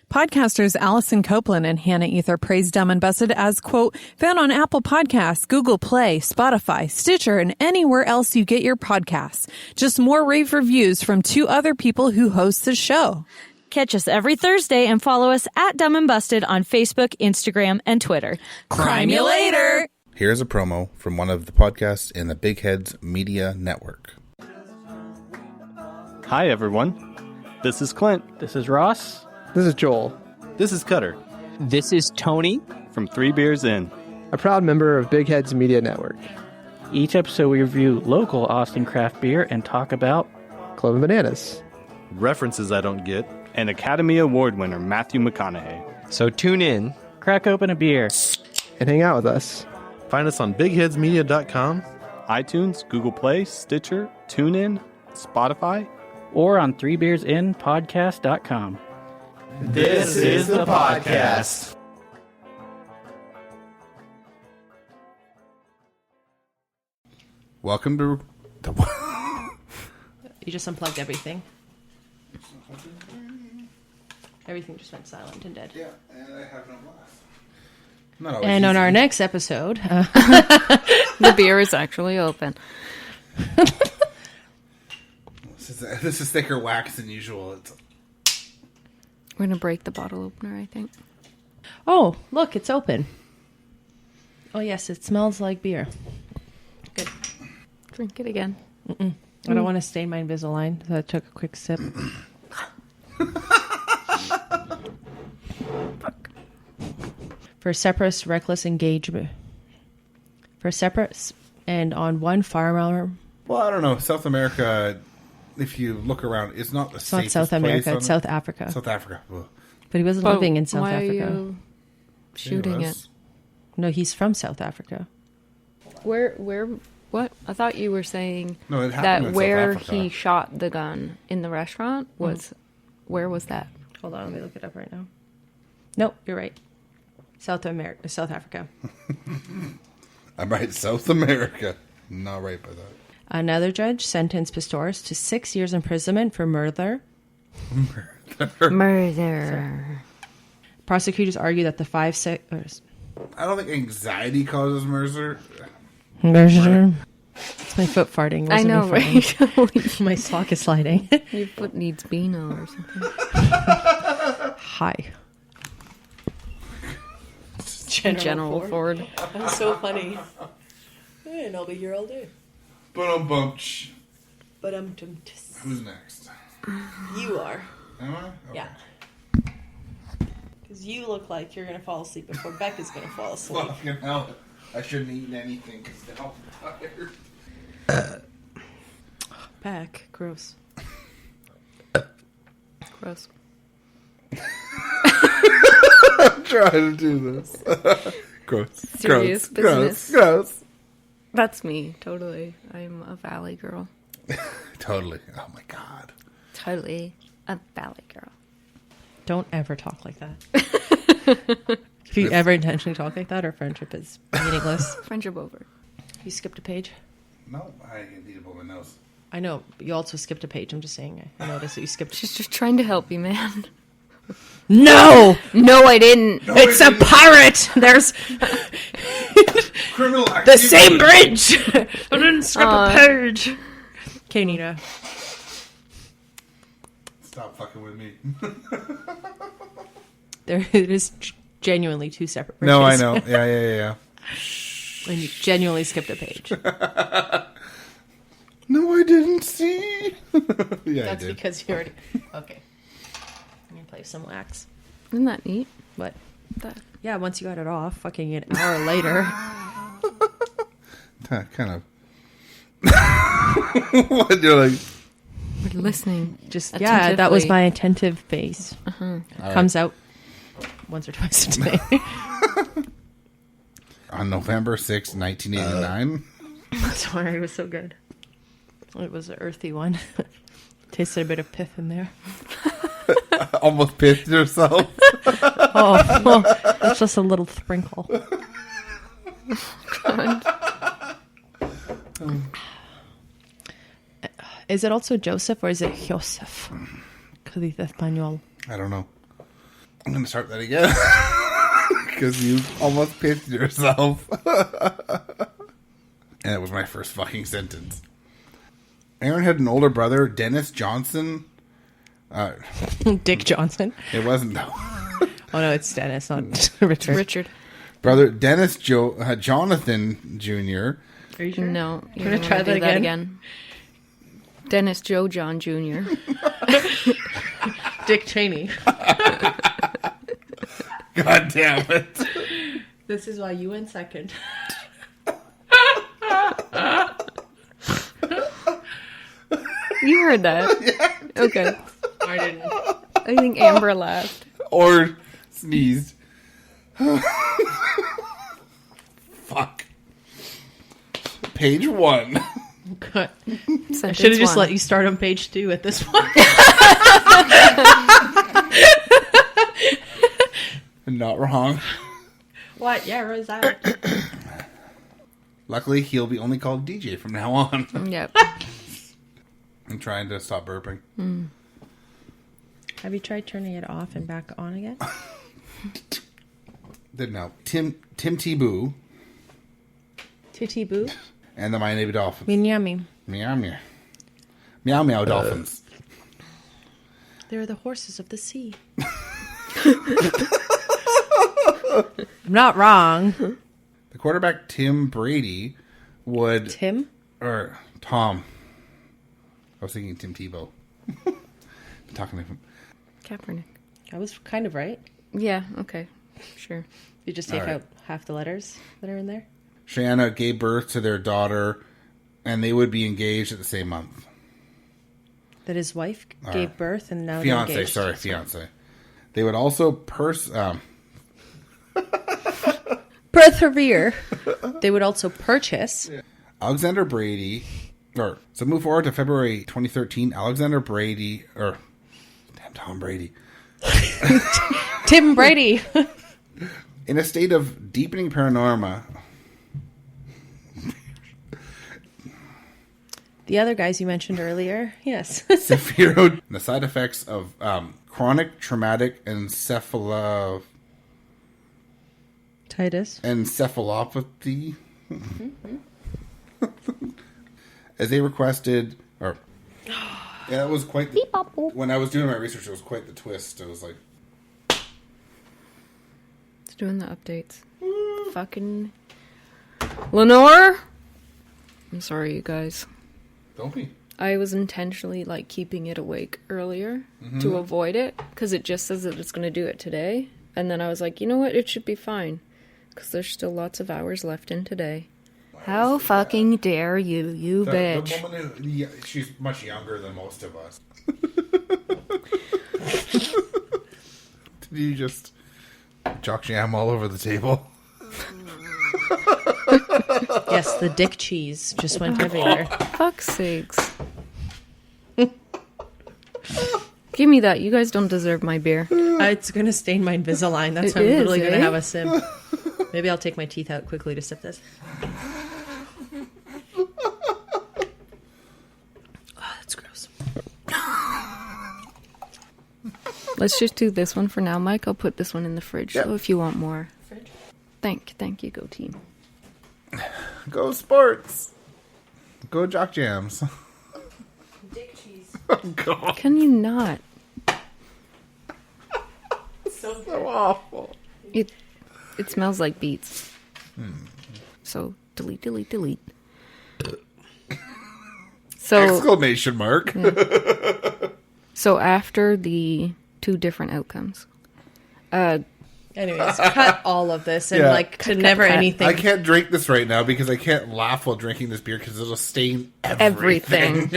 Podcasters Allison Copeland and Hannah Ether praise Dumb and Busted as, quote, found on Apple Podcasts, Google Play, Spotify, Stitcher, and anywhere else you get your podcasts. Just more rave reviews from 2 other people who host the show. Catch us every Thursday and follow us at Dumb and Busted on Facebook, Instagram, and Twitter. Crime you later! Here's a promo from one of the podcasts in the Big Heads Media Network. Hi, everyone. This is Clint. This is Ross. This is Joel. This is Cutter. This is Tony. From 3 Beers In. A proud member of Big Heads Media Network. Each episode we review local Austin craft beer and talk about Clove and Bananas. References I don't get. And Academy Award winner Matthew McConaughey. So tune in. Crack open a beer. And hang out with us. Find us on bigheadsmedia.com. iTunes, Google Play, Stitcher, TuneIn, Spotify. Or on 3beersinpodcast.com. This is the podcast. Welcome to the... You just unplugged everything. Everything just went silent and dead. Yeah, and I have no glass. And on our next episode... the beer is actually open. This is thicker wax than usual. We're going to break the bottle opener, I think. Oh, look, it's open. Oh, yes, it smells like beer. Good. Drink it again. I don't want to stain my Invisalign, so I took a quick sip. For separate, reckless engagement. For separate and on one firearm. Well, I don't know. South America, if you look around, it's not the safest place. It's not South America, it's South Africa. South Africa. Ugh. But he wasn't living in South Africa. Why are you shooting it? No, he's from South Africa. Where, what? I thought you were saying that that where he shot the gun in the restaurant was, where was that? Hold on, let me look it up right now. Nope, you're right. South Africa. I'm right, South America. Not right by that. Another judge sentenced Pistorius to 6 years imprisonment for murder. Murder. Prosecutors argue that the I don't think anxiety causes murder. Murder. It's my foot farting. I know, right? My sock is sliding. Your foot needs Beano or something. Hi. General Ford. I'm so funny. And I'll be here all day. But-um-bumch. Who's next? You are. Am I? Okay. Yeah. Because you look like you're going to fall asleep before Becca's going to fall asleep. Fucking hell. I shouldn't eat anything because now I'm tired. Back. Gross. Gross. I'm trying to do this. Gross. Serious business. Gross. That's me, totally. I'm a valley girl. Totally. Oh my god. Totally a valley girl. Don't ever talk like that. If you ever intentionally talk like that, our friendship is meaningless. Friendship over. You skipped a page? No, I need to blow my nose. I know, but you also skipped a page. I'm just saying. I noticed that you skipped. She's just trying to help you, man. No! No, I didn't. No, it's a pirate! There's criminal activity. The same bridge! I didn't skip a page. Okay, Nita. Stop fucking with me. It is genuinely 2 separate bridges. No, I know. Yeah. And you genuinely skipped a page. Yeah, That's I did. because you already... Okay. I'm going to play some wax. Isn't that neat? What? That. Yeah, once you got it off, fucking an hour later. Kind of. What, you're like... We're listening. Just, yeah, that was my attentive face. Uh-huh. Comes out once or twice a day. On November 6th, 1989. Sorry, it was so good. It was an earthy one. Tasted a bit of pith in there. Almost pissed yourself. Oh, well, that's just a little sprinkle. God. Is it also Joseph or is it Joseph? Because he's Espanol. I don't know. I'm going to start that again. Because you almost pissed yourself. And it was my first fucking sentence. Aaron had an older brother, Dennis Johnson. Dick Johnson. It wasn't, though. Oh, no, it's Dennis, not Richard. Richard. Brother Dennis Jonathan Jr. Are you sure? No. You're going to try that again? Dennis Joe John Jr. Dick Cheney. God damn it. This is why you went second. You heard that? Yeah, okay. I didn't. I think Amber laughed. Or sneezed. Fuck. Page 1. I should have just let you start on page 2 at this point. Not wrong. What? Yeah, Rosette. Luckily, he'll be only called DJ from now on. Yep. I'm trying to stop burping. Have you tried turning it off and back on again? Didn't help. Tim Tebow Titty Boo? and the Miami Dolphins. Miami. Meow meow. Meow meow Dolphins. They're the horses of the sea. I'm not wrong. The quarterback, Tim Brady, would... Tim? Or Tom. I was thinking Tim Tebow. Talking to him. Kaepernick. I was kind of right. Yeah, okay. Sure. You just take out half the letters that are in there? Shanna gave birth to their daughter, and they would be engaged at the same month. That his wife gave birth and now they're engaged. Fiance. They would also persevere. They would also purchase. Alexander Brady, so move forward to February 2013. Alexander Brady, Tom Brady. Tim Brady. In a state of deepening paranoia. The other guys you mentioned earlier, yes. Severe the side effects of chronic traumatic encephalopathy. As they requested, that was quite when I was doing my research, it was quite the twist. It was like... It's doing the updates. Fucking... Lenore? I'm sorry, you guys. Don't be. I was intentionally, keeping it awake earlier to avoid it, because it just says that it's going to do it today. And then I was like, you know what? It should be fine, because there's still lots of hours left in today. How fucking dare you, you bitch. The woman who, she's much younger than most of us. Did you just jock jam all over the table? Yes, the dick cheese just went everywhere. Fuck's sakes. Give me that. You guys don't deserve my beer. It's going to stain my Invisalign. That's why I'm literally going to have a sip. Maybe I'll take my teeth out quickly to sip this. That's gross. Let's just do this one for now, Mike. I'll put this one in the fridge. Yep. So if you want more. Fridge? Thank you. Go team. Go sports. Go jock jams. Dick cheese. Oh, God. Can you not? So awful. It smells like beets. So delete. So exclamation mark. Yeah. So after the 2 different outcomes. Anyways, cut all of this and cut, never cut. anything. I can't drink this right now because I can't laugh while drinking this beer because it'll stain everything.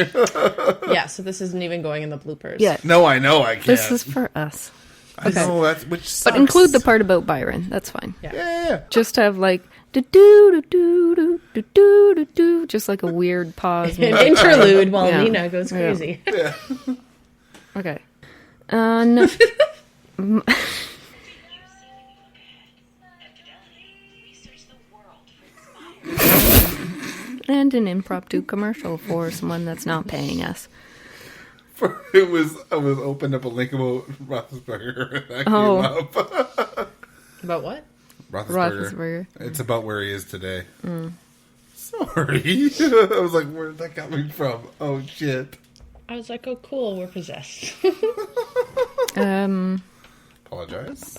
Yeah, so this isn't even going in the bloopers. Yeah. No, I know I can't. This is for us. I know, which sucks. But include the part about Byron. That's fine. Yeah. Just have like do-do-do-do-do-do-do-do, just like a weird pause. An interlude while Nina goes crazy. Yeah. Okay. No. And an impromptu commercial for someone that's not paying us. I was opened up a link about Roethlisberger and that came up. About what? Roethlisberger. It's about where he is today. Sorry. I was like, where's that coming from? Oh, shit. I was like, oh, cool, we're possessed. Apologize.